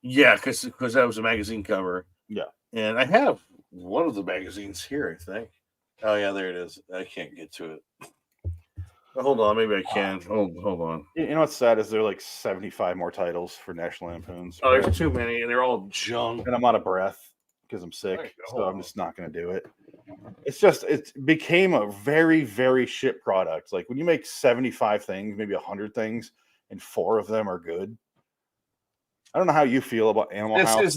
Yeah, because that was a magazine cover. Yeah. And I have one of the magazines here, I think. Oh yeah, there it is. I can't get to it. Hold on, maybe I can. Hold on. You know what's sad is there are like 75 more titles for National Lampoons. Oh, there's too many, and they're all junk. And I'm out of breath because I'm sick. There you go. So I'm just not going to do it. It became a very, very shit product. Like when you make 75 things, maybe 100 things, and 4 of them are good. I don't know how you feel about Animal This House.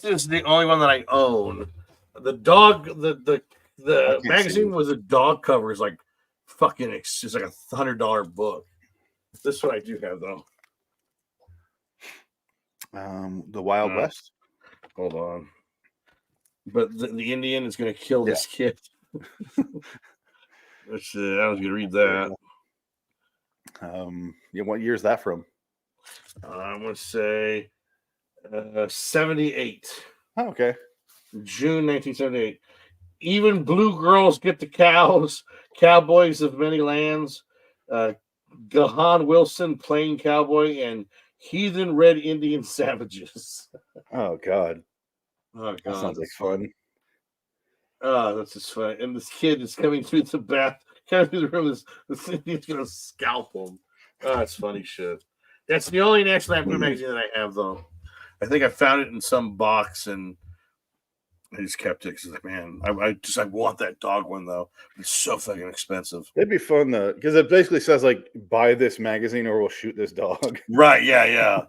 is the only one that I own. The dog, the can't see magazine it. with the dog cover is like fucking. It's like $100 book. This one I do have though. The Wild Uh, West. Hold on. But the Indian is going to kill this kid. Let's see, I was going to read that. What year is that from? I'm going to say 78. Oh, okay. June 1978. Even blue girls get the cows. Cowboys of many lands. Gahan Wilson, Plain Cowboy, and Heathen Red Indian Savages. Oh God, Oh that God, sounds like fun. oh, that's just funny. And this kid is coming through the room. This Indian's gonna scalp him. Oh, it's funny shit. That's the only National Lampoon magazine that I have, though. I think I found it in some box and I just kept it because, like, man, I want that dog one though. It's so fucking expensive. It'd be fun though, because it basically says like, buy this magazine or we'll shoot this dog. Right? Yeah.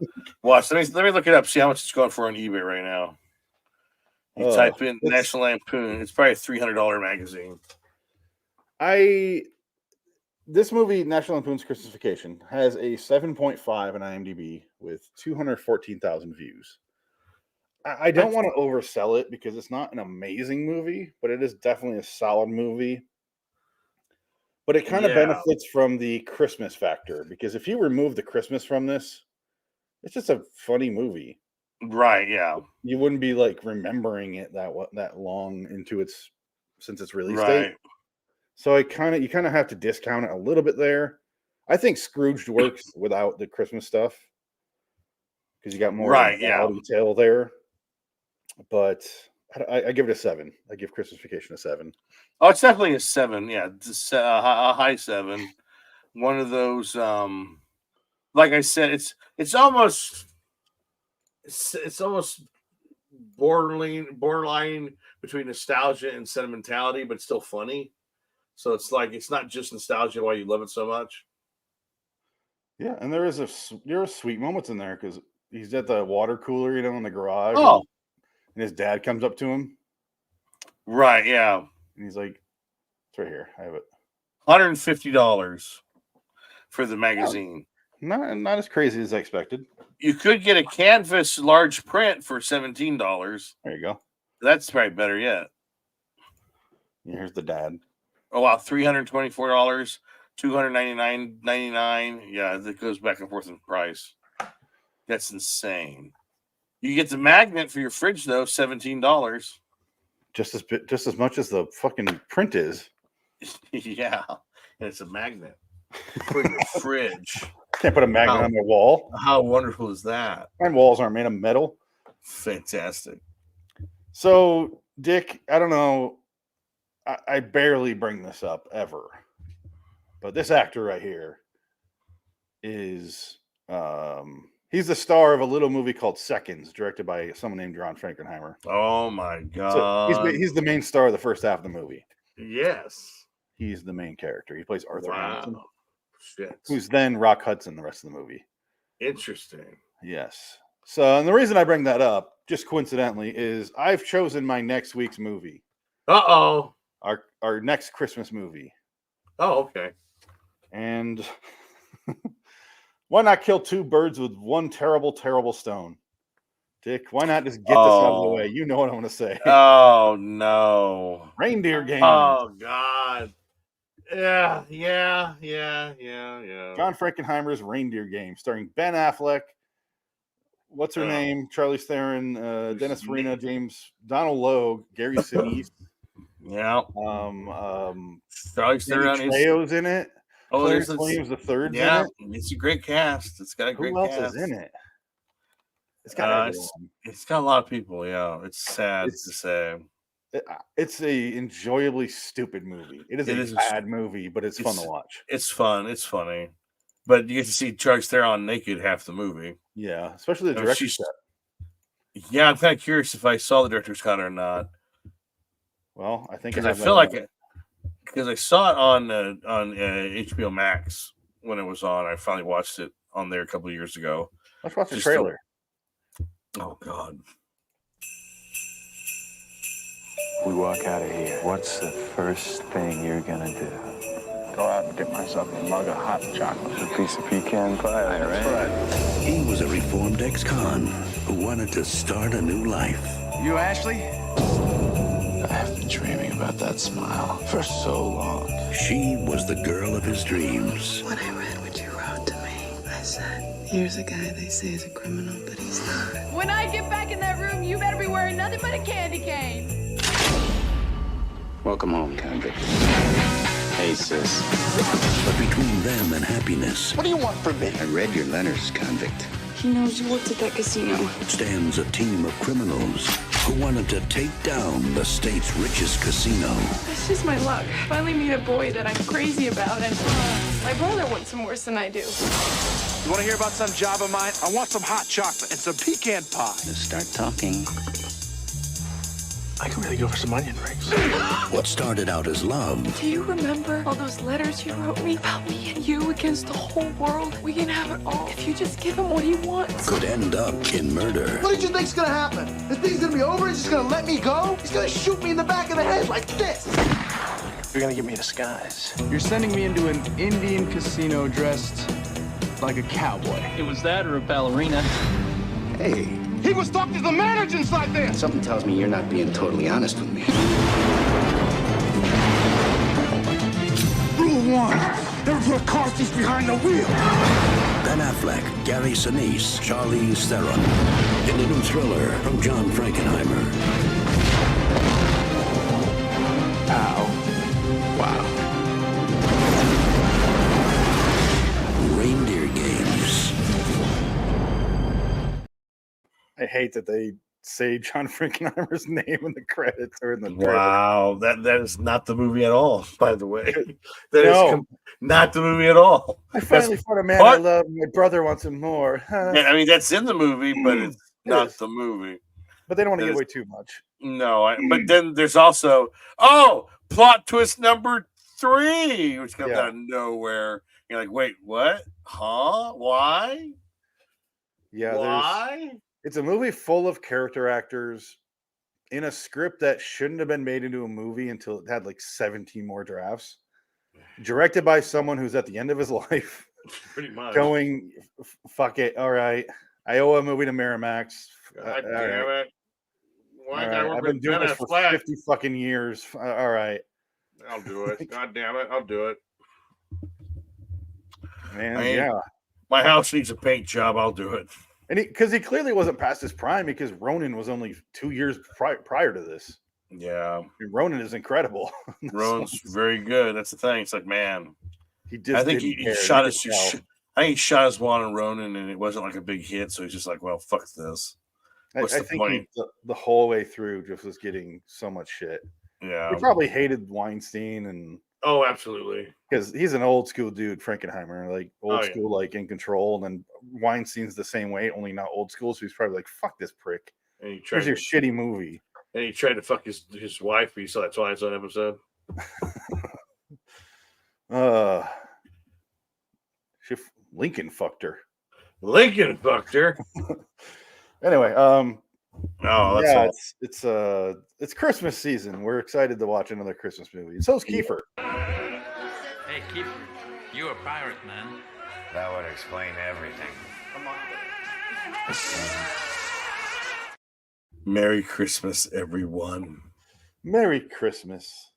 Watch. Let me look it up. See how much it's going for on eBay right now. You type in National Lampoon. It's probably a $300 magazine. This movie, National Lampoon's Christmas Vacation, has a 7.5 on IMDb with 214,000 views. I don't want to oversell it because it's not an amazing movie, but it is definitely a solid movie. But it kind of benefits from the Christmas factor, because if you remove the Christmas from this, it's just a funny movie. Right? Yeah. You wouldn't be like remembering it that long into since its release Right. date. So you kind of have to discount it a little bit there. I think Scrooged works without the Christmas stuff because you got more detail there. But I give it a 7. I give Christmas Vacation a 7. Oh, it's definitely a 7. Yeah, it's a high 7. One of those. Like I said, it's almost borderline between nostalgia and sentimentality, but still funny. So it's like it's not just nostalgia why you love it so much. Yeah, and there are sweet moments in there because he's at the water cooler, in the garage. Oh, and his dad comes up to him right, yeah, and he's like, "It's right here. I have it." $150 for the magazine. Not as crazy as I expected. You could get a canvas large print for $17. There you go. That's probably better yet. And here's the dad. Oh wow, $324, $299.99. Yeah, that goes back and forth in price. That's insane. You get the magnet for your fridge though, $17. Just as much as the fucking print is. Yeah, and it's a magnet for your fridge. Can't put a magnet on my wall. How wonderful is that? My walls aren't made of metal. Fantastic. So, Dick, I don't know. I barely bring this up ever, but this actor right here is he's the star of a little movie called Seconds, directed by someone named John Frankenheimer. Oh my So god. he's the main star of the first half of the movie. Yes. He's the main character. He plays Arthur Hamilton, Wow. Shit. who's then Rock Hudson the rest of the movie. Interesting. Yes. So, and the reason I bring that up, just coincidentally, is I've chosen my next week's movie, Uh-oh. our next Christmas movie. Oh, okay. And why not kill two birds with one terrible, terrible stone? Dick, why not just get this out of the way? You know what I want to say. Oh no. Reindeer Games. Oh god. Yeah. John Frankenheimer's Reindeer Games, starring Ben Affleck. What's her name? Charlize Theron, Dennis Farina, Donald Logue, Gary Sinise. Yeah. Charlize Theron's in it. Oh, Clarence Williams the third. Yeah, it's a great cast. It's got a great Who else cast. is in it? It's got it's got a lot of people. Yeah, it's sad to say. It's a enjoyably stupid movie. It is a bad movie, but it's fun to watch. It's fun. It's funny, but you get to see Charlize Theron naked half the movie. Yeah, especially the director's cut. Yeah, I'm kind of curious if I saw the director's cut or not. Well, I think because I feel like because I saw it on HBO Max when it was on. I finally watched it on there a couple of years ago. Let's watch the trailer. Oh God. We walk out of here. What's the first thing you're gonna do? Go out and get myself a mug of hot chocolate. A piece of pecan pie, right? He was a reformed ex-con who wanted to start a new life. You, Ashley? I've been dreaming about that smile for so long. She was the girl of his dreams. When I read what you wrote to me, I said, here's a guy they say is a criminal, but he's not. When I get back in that room, you better be wearing nothing but a candy cane. Welcome home, convict. Hey, sis. But between them and happiness, What do you want from me? I read your letters, convict. He knows you worked at that casino. stands a team of criminals who wanted to take down the state's richest casino. This is my luck. Finally meet a boy that I'm crazy about, and my brother wants him worse than I do. You want to hear about some job of mine? I want some hot chocolate and some pecan pie. Let's start talking. I can really go for some onion rings. What started out as love Do you remember all those letters you wrote me about me and you against the whole world? We can have it all if you just give him what he wants. could end up in murder. What did you think's gonna happen? This thing's gonna be over? He's just gonna let me go? He's gonna shoot me in the back of the head like this. You're gonna give me a disguise. You're sending me into an Indian casino dressed like a cowboy. It was that or a ballerina. Hey, He was talking to the manager inside there. something tells me you're not being totally honest with me. Rule one, never put a car thief behind the wheel. Ben Affleck, Gary Sinise, Charlize Theron. In the new thriller from John Frankenheimer. Wow. Reindeer Games. I hate that they say John Frankenheimer's name in the credits or in the trailer. Wow, that is not the movie at all. By the way, that is No. not the movie at all. I finally found a man I love. My brother wants him more. I mean, that's in the movie, but it's not is. the movie. But they don't want to That give is- away too much. No, but then there's also plot twist number 3, which comes Yeah. out of nowhere. You're like, wait, what? Huh? Why? Yeah, Why? it's a movie full of character actors in a script that shouldn't have been made into a movie until it had like 17 more drafts. Directed by someone who's at the end of his life, Pretty much. going, fuck it, all right. I owe a movie to Miramax. God all damn right, it. Why all can't I right. work I've been with doing Ben this for Affleck? 50 fucking years. All right, I'll do it. God damn it. I'll do it. man. I ain't- Yeah. My house needs a paint job. I'll do it. And because he clearly wasn't past his prime, because Ronin was only 2 years prior to this. Yeah. I mean, Ronin is incredible. Rowan's very good. That's the thing. It's like, man, He just I think didn't he care. shot You his. could tell. I think he shot his one on Ronin, and it wasn't like a big hit. So he's just like, well, fuck this. I What's the think point? the whole way through just was getting so much shit. Yeah. He probably hated Weinstein, and Oh, absolutely. because he's an old school dude, Frankenheimer, like old Oh, yeah. school, like in control. And then Weinstein's the same way, only not old school. So he's probably like, "Fuck this prick. And he tried Here's your to, shitty movie." and he tried to fuck his wife. But you saw that Twilight Zone episode. Lincoln fucked her. Lincoln fucked her. Anyway, Oh, that's yeah, all. it's Christmas season. We're excited to watch another Christmas movie. So's Kiefer. Hey, Keeper, you a pirate, man. That would explain everything. Merry Christmas, everyone. Merry Christmas.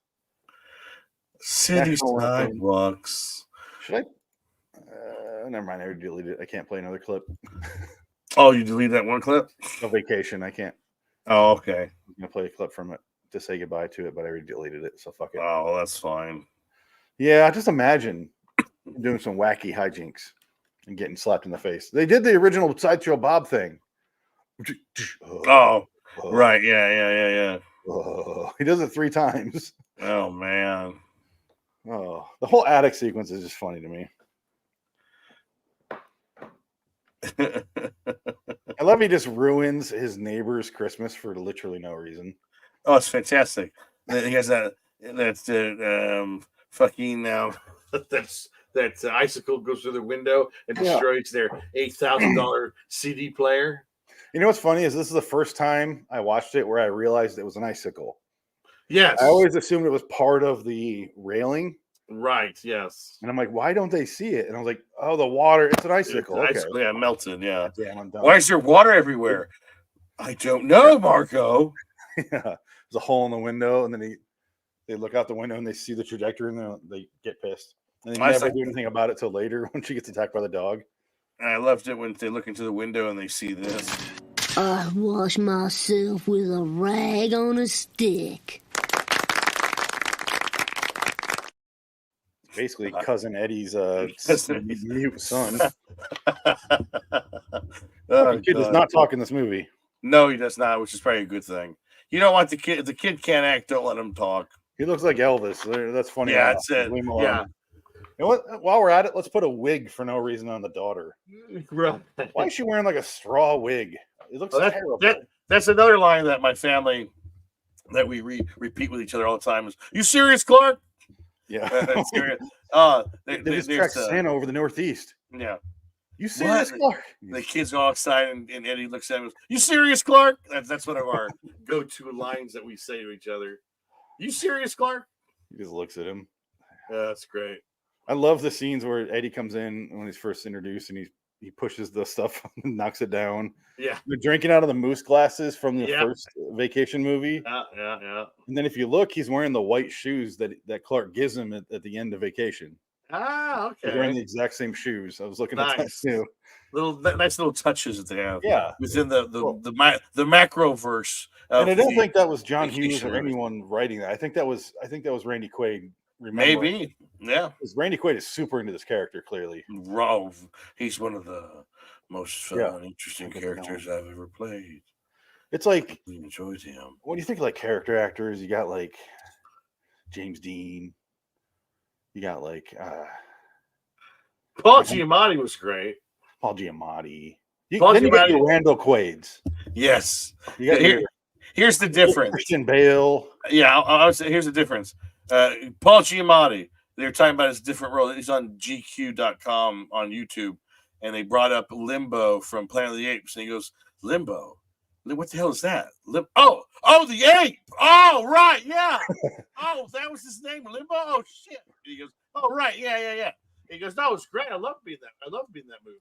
City National anthem. sidewalks. Should I? Never mind. I already deleted it. I can't play another clip. Oh, you delete that one clip? No vacation. I can't. Oh, okay. I'm gonna play a clip from it to say goodbye to it, but I already deleted it. So fuck it. Oh, that's fine. Yeah, just imagine doing some wacky hijinks and getting slapped in the face. They did the original Sideshow Bob thing. Oh, right. Yeah. He does it 3 times. Oh, man. Oh, the whole attic sequence is just funny to me. I love he just ruins his neighbor's Christmas for literally no reason. Oh, it's fantastic. He has that fucking that icicle goes through the window and Yeah. destroys their $8,000 CD player. You know what's funny is this is the first time I watched it where I realized it was an icicle. Yes. I always assumed it was part of the railing. Right. Yes. And I'm like, why don't they see it? And I was like, oh, the water, it's an icicle. Okay. Icicle, yeah, melted. Yeah. Damn, I'm done. Why is there water everywhere? I don't know, Marco. Yeah. There's a hole in the window, and then they look out the window and they see the trajectory, and they get pissed. And they I never saw- do anything about it till later when she gets attacked by the dog. I loved it when they look into the window and they see this. I wash myself with a rag on a stick. Basically, cousin Eddie's mute son. Oh, The kid does God. not talk in this movie. No, he does not, which is probably a good thing. You don't want the kid. If the kid can't act, don't let him talk. He looks like Elvis. That's funny. Yeah, enough. that's it. Leave him alone. Yeah. You know what? While we're at it, let's put a wig for no reason on the daughter. Right. Why is she wearing like a straw wig? It looks Well, terrible. that's another line that my family that we repeat with each other all the time is, "You serious, Clark?" Yeah. That's serious. They just tracked Santa over the Northeast. Yeah. You serious, What? Clark? The kids go outside and Eddie looks at him and goes, "You serious, Clark?" That's one of our go-to lines that we say to each other. "You serious, Clark?" He just looks at him. Yeah, that's great. I love the scenes where Eddie comes in when he's first introduced and he pushes the stuff and knocks it down. Yeah. They're drinking out of the moose glasses from the Yep. first vacation movie. Yeah. And then if you look, he's wearing the white shoes that Clark gives him at the end of vacation. Ah, He's wearing the okay. exact same shoes. I was looking at that Nice. too. Nice little touches that they have. Yeah. Within the Cool. macro verse. And I don't think that was John Hughes vacation or movie. anyone writing that. I think that was Randy Quaid. Remember? Maybe. Yeah. Because Randy Quaid is super into this character, clearly. Raw. He's one of the most fun, Yeah. interesting I get to know characters I've ever played. It's like I enjoyed him. when you think of like character actors, you got like James Dean. You got like Paul Giamatti was great. Paul Giamatti. Paul Then you get Giamatti- your Randall Quaids. Yes. You got Here's the difference. Christian Bale. Yeah, I would say here's the difference. Paul Giamatti, they're talking about his different role. He's on GQ.com on YouTube, and they brought up Limbo from Planet of the Apes, and he goes, Limbo? What the hell is that? The ape. Oh, right, yeah. Oh, that was his name, Limbo? Oh, shit. And he goes, oh, right, yeah. He goes, no, it's great. I love being in that movie.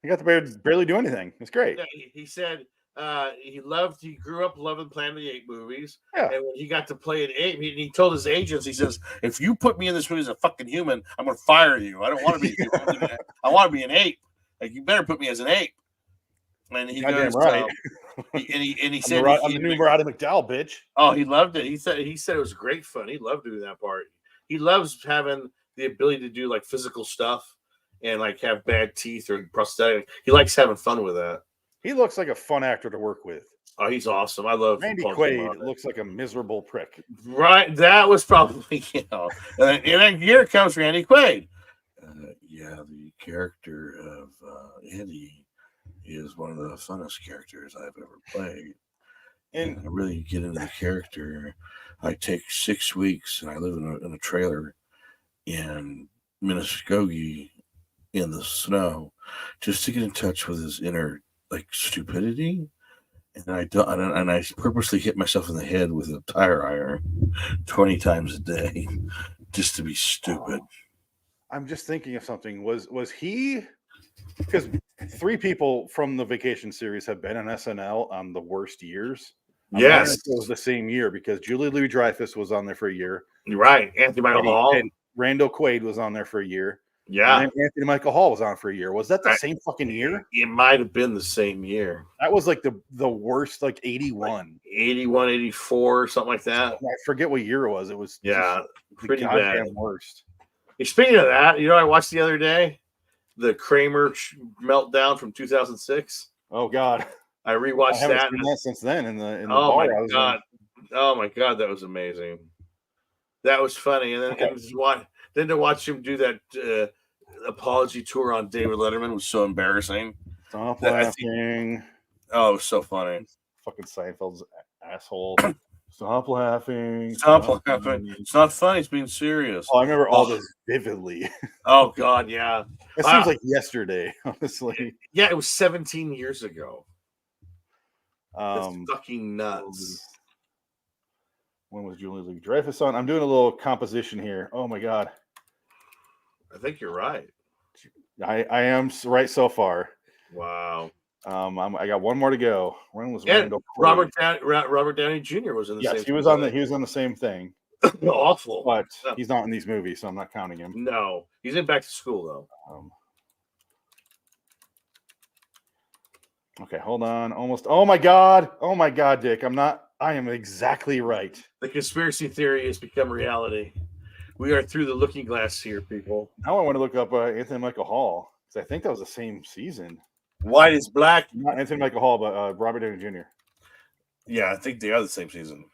He got to barely do anything. It's great. Yeah, he said he grew up loving Planet of the Apes movies. Yeah. And when he got to play an ape, he told his agents, he says, if you put me in this movie as a fucking human, I'm going to fire you. I don't want to be a human. I want to be an ape. Like, you better put me as an ape. And he goes, right. he said, I'm the new Roddy McDowell, bitch. Oh, he loved it. He said it was great fun. He loved doing that part. He loves having the ability to do like physical stuff and like have bad teeth or prosthetic. He likes having fun with that. He looks like a fun actor to work with. Oh, he's awesome. I love Randy Paul Quaid. Giamatti. Looks like a miserable prick. Right. That was probably, And then here comes Randy Quaid. Yeah, the character of Eddie is one of the funnest characters I've ever played. And I really get into the character. I take 6 weeks and I live in a trailer in Muskogee in the snow just to get in touch with his inner like stupidity. And I purposely hit myself in the head with a tire iron 20 times a day just to be stupid. I'm just thinking of something. Was he, because 3 people from the Vacation series have been on SNL on the worst years. Yes. It was the same year because Julie Louis-Dreyfus was on there for a year. You're right. Anthony Michael Hall. And Randall Quaid was on there for a year. Yeah. And Anthony Michael Hall was on for a year. Was that the same fucking year? It might have been the same year. That was like the worst, like 81. Like 81, 84, something like that. I forget what year it was. It was pretty goddamn bad. Worst. Speaking of that, you know what I watched the other day? The Kramer meltdown from 2006. Oh God. I rewatched I haven't that. seen that since then in the Oh bar. my God. Oh my God, that was amazing. That was funny. And then to watch him do that apology tour on David Letterman was so embarrassing. Stop laughing. Oh, it was so funny. Fucking Seinfeld's asshole. Stop laughing. Stop laughing. It's not funny. It's being serious. Oh, I remember all this vividly. Oh God, yeah. It seems like yesterday, honestly. Yeah, it was 17 years ago. That's fucking nuts. When was Julie Louis-Dreyfus on? I'm doing a little composition here. Oh my God. I think you're right. I am right so far. Wow. I got one more to go. When was Robert Downey Jr. was in the same. Yes, he was on the same thing. Awful. But he's not in these movies, so I'm not counting him. No, he's in Back to School though. Okay, hold on. Almost. Oh my God, Dick. I am exactly right. The conspiracy theory has become reality. We are through the looking glass here, people. Now I want to look up Anthony Michael Hall because I think that was the same season. White is Black. Not Anthony Michael Hall, but Robert Downey Jr. Yeah, I think they are the same season.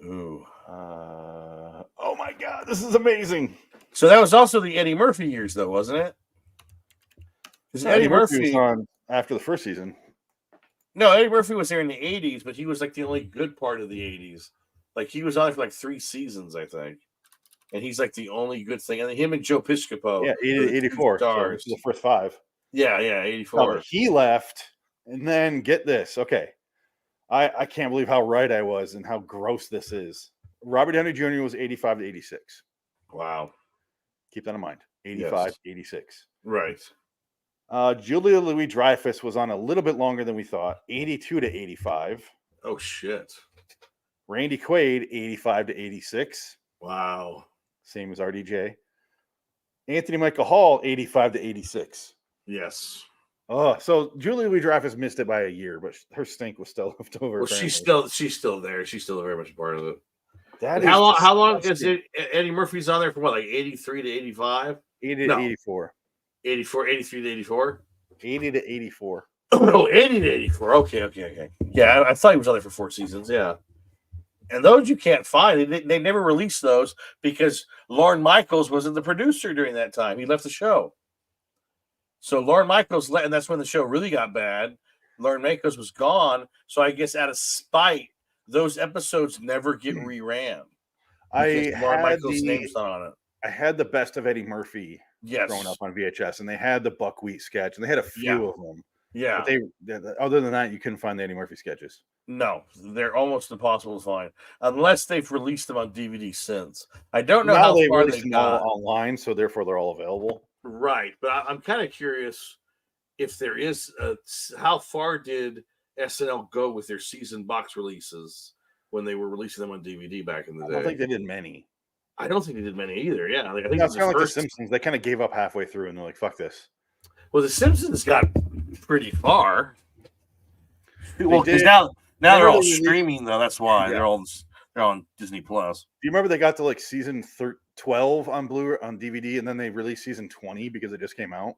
Ooh. Oh my God, this is amazing. So that was also the Eddie Murphy years, though, wasn't it? Because Eddie Murphy was on after the first season. No, Eddie Murphy was there in the 80s, but he was like the only good part of the 80s. Like he was on for like 3 seasons, I think. And he's like the only good thing. And him and Joe Piscopo. Yeah, 84. Stars. So the first 5. Yeah, 84. No, he left, and then get this. Okay. I can't believe how right I was and how gross this is. Robert Downey Jr. was 85 to 86. Wow. Keep that in mind. 85 to 86. Right. Julia Louis-Dreyfus was on a little bit longer than we thought. 82 to 85. Oh, shit. Randy Quaid, 85 to 86. Wow. Same as RDJ. Anthony Michael Hall, 85 to 86. Yes. Oh, so Julia Louis-Dreyfus missed it by a year, but her stink was still left over. Well, she's still there. She's still very much a part of it. That how long is it? Eddie Murphy's on there for what, like 83 to 85? 80 to 84. 84, 83 to 84? 80 to 84. Oh, 80 to 84. Okay. Yeah, I thought he was on there for 4 seasons. Yeah. And those you can't find. They never released those because Lorne Michaels wasn't the producer during that time. He left the show. So Lorne Michaels, and that's when the show really got bad. Lorne Michaels was gone. So I guess out of spite, those episodes never get reran. I Lorne had Michaels' the name's not on it. I had the best of Eddie Murphy Yes. growing up on VHS, and they had the buckwheat sketch, and they had a few of them. Yeah. But other than that, you couldn't find the Eddie Murphy sketches. No, they're almost impossible to find unless they've released them on DVD since. I don't know Now how they far release they them all got. online, so therefore they're all available. Right, but I'm kind of curious if there is how far did SNL go with their season box releases when they were releasing them on DVD back in the I day? don't think they did many. I don't think they did many either. Yeah, like, I think It's the kind of like The first. Simpsons. They kind of gave up halfway through, and they're like, "Fuck this." Well, The Simpsons got pretty far. Well, did. because now they're all Remember they released- streaming though. That's why Yeah. they're on Disney Plus. Do you remember they got to like season 12 on Blu on DVD, and then they released season 20 because it just came out?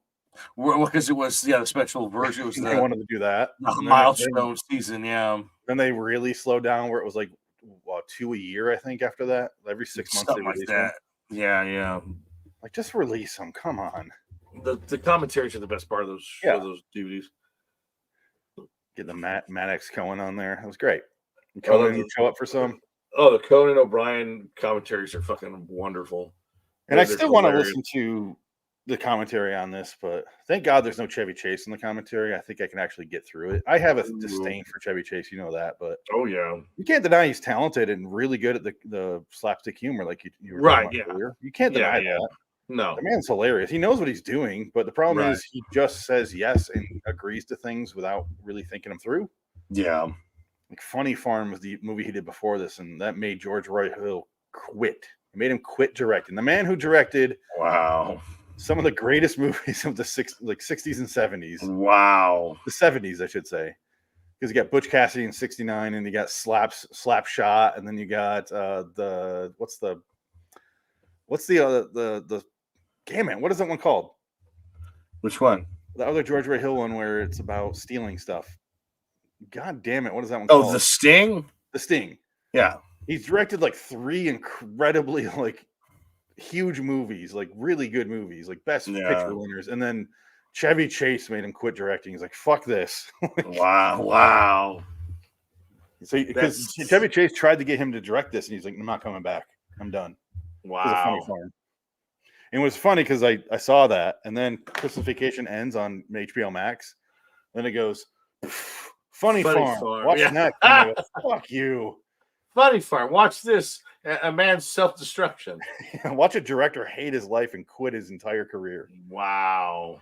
Well, because it was the special version. It was They wanted to do that. the And then milestone season. Yeah, Then they really slowed down where it was like 2 a year, I think. After that, every 6 months they something like released that. one. Yeah. Like, just release them. Come on, The commentaries are the best part of those of those DVDs. get the Matt X Cohen on there. That was great. And Oh, Cohen would show up for some. Oh, the Conan O'Brien commentaries are fucking wonderful. And I They're still want to hilarious. listen to the commentary on this, but thank God there's no Chevy Chase in the commentary. I think I can actually get through it. I have a disdain for Chevy Chase, you know that, but Oh yeah, you can't deny he's talented and really good at the slapstick humor, like you were Right, talking about yeah. earlier. You can't deny that. No, The man's hilarious. He knows what he's doing, but the problem Right. is he just says yes and agrees to things without really thinking them through. yeah. Like Funny Farm was the movie he did before this, and that made George Roy Hill quit. It made him quit directing. The man who directed Wow, some of the greatest movies of the 60s and 70s. wow. The 70s, I should say. Because you got Butch Cassidy in 69, and you got Slap Shot, and then you got what's the damn it, what is that one called? Which one? The other George Roy Hill one where it's about stealing stuff. God damn it, what is that one Oh, called? The Sting. The Sting. Yeah. He's directed like 3 incredibly like huge movies, like really good movies, like best Yeah. picture winners. And then Chevy Chase made him quit directing. He's like, fuck this. Wow. So because Chevy Chase tried to get him to direct this, and he's like, I'm not coming back. I'm done. It was a Funny Wow. Farm. And it was funny because I saw that, and then Christmas Vacation ends on HBO Max. Then it goes, Funny Farm. Watch yeah. that. And I go, fuck you. Funny Farm. Watch this. A man's self-destruction. Watch a director hate his life and quit his entire career. Wow.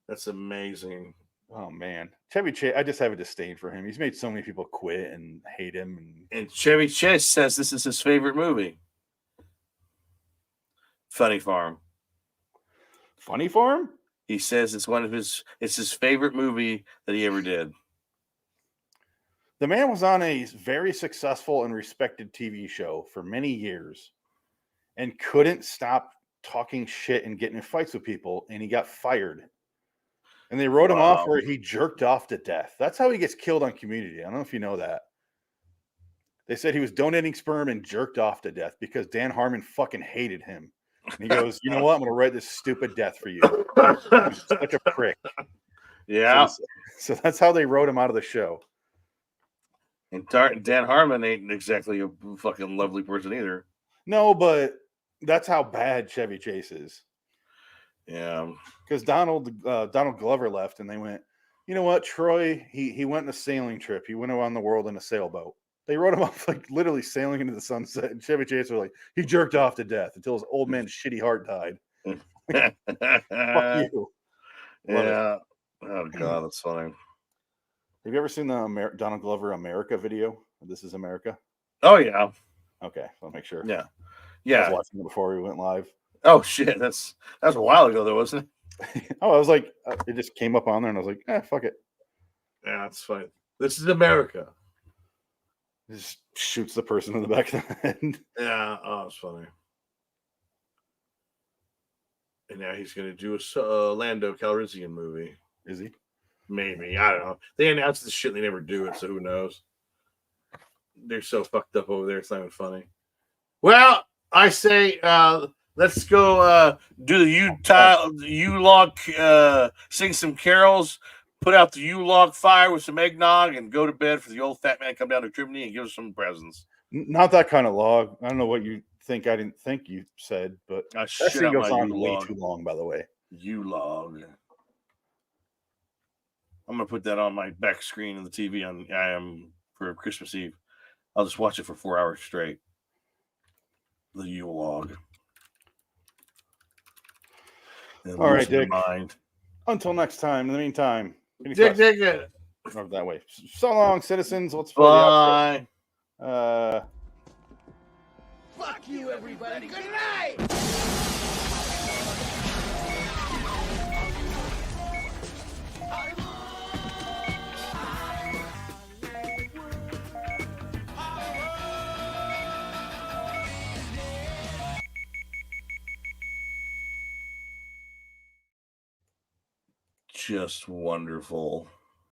That's amazing. Oh man, Chevy Chase. I just have a disdain for him. He's made so many people quit and hate him. And Chevy Chase says this is his favorite movie. Funny Farm. Funny Farm? He says it's his favorite movie that he ever did. The man was on a very successful and respected TV show for many years and couldn't stop talking shit and getting in fights with people, and he got fired. And they wrote him off where he jerked off to death. That's how he gets killed on Community. I don't know if you know that. They said he was donating sperm and jerked off to death because Dan Harmon fucking hated him. And he goes, you know what? I'm going to write this stupid death for you. He's such a prick. Yeah. So that's how they wrote him out of the show. And Dan Harmon ain't exactly a fucking lovely person either. No, but that's how bad Chevy Chase is. Yeah. Because Donald Glover left, and they went, you know what, Troy, he went on a sailing trip. He went around the world in a sailboat. They wrote him off like literally sailing into the sunset. And Chevy Chase were like, he jerked off to death until his old man's shitty heart died. Fuck you. Yeah. Oh god, that's funny. Have you ever seen the Donald Glover America video? This is America. Oh yeah. Okay, I'll make sure. Yeah. I Yeah. was watching it before we went live. Oh shit, that was a while ago though, wasn't it? Oh, I was like, it just came up on there, and I was like, fuck it. Yeah, that's fine. This is America. Just shoots the person in the back of the head. Yeah, oh, it's funny. And now he's going to do a Lando Calrissian movie. Is he? Maybe. I don't know. They announced this shit. They never do it, so who knows? They're so fucked up over there. It's not even funny. Well, I say Let's go do the U-log, sing some carols, put out the U-log fire with some eggnog, and go to bed for the old fat man to come down to Trimney and give us some presents. Not that kind of log. I don't know what you think. I didn't think you said, but I that shit scene out goes my on way U-log. too long. By the way, U-log. I'm gonna put that on my back screen of the TV on I am for Christmas Eve. I'll just watch it for 4 hours straight. The U-log. All right, Dick. Until next time. In the meantime, Dick. Over that way. So long, citizens. Let's play the outro. Fuck you, everybody. Good night. Just wonderful.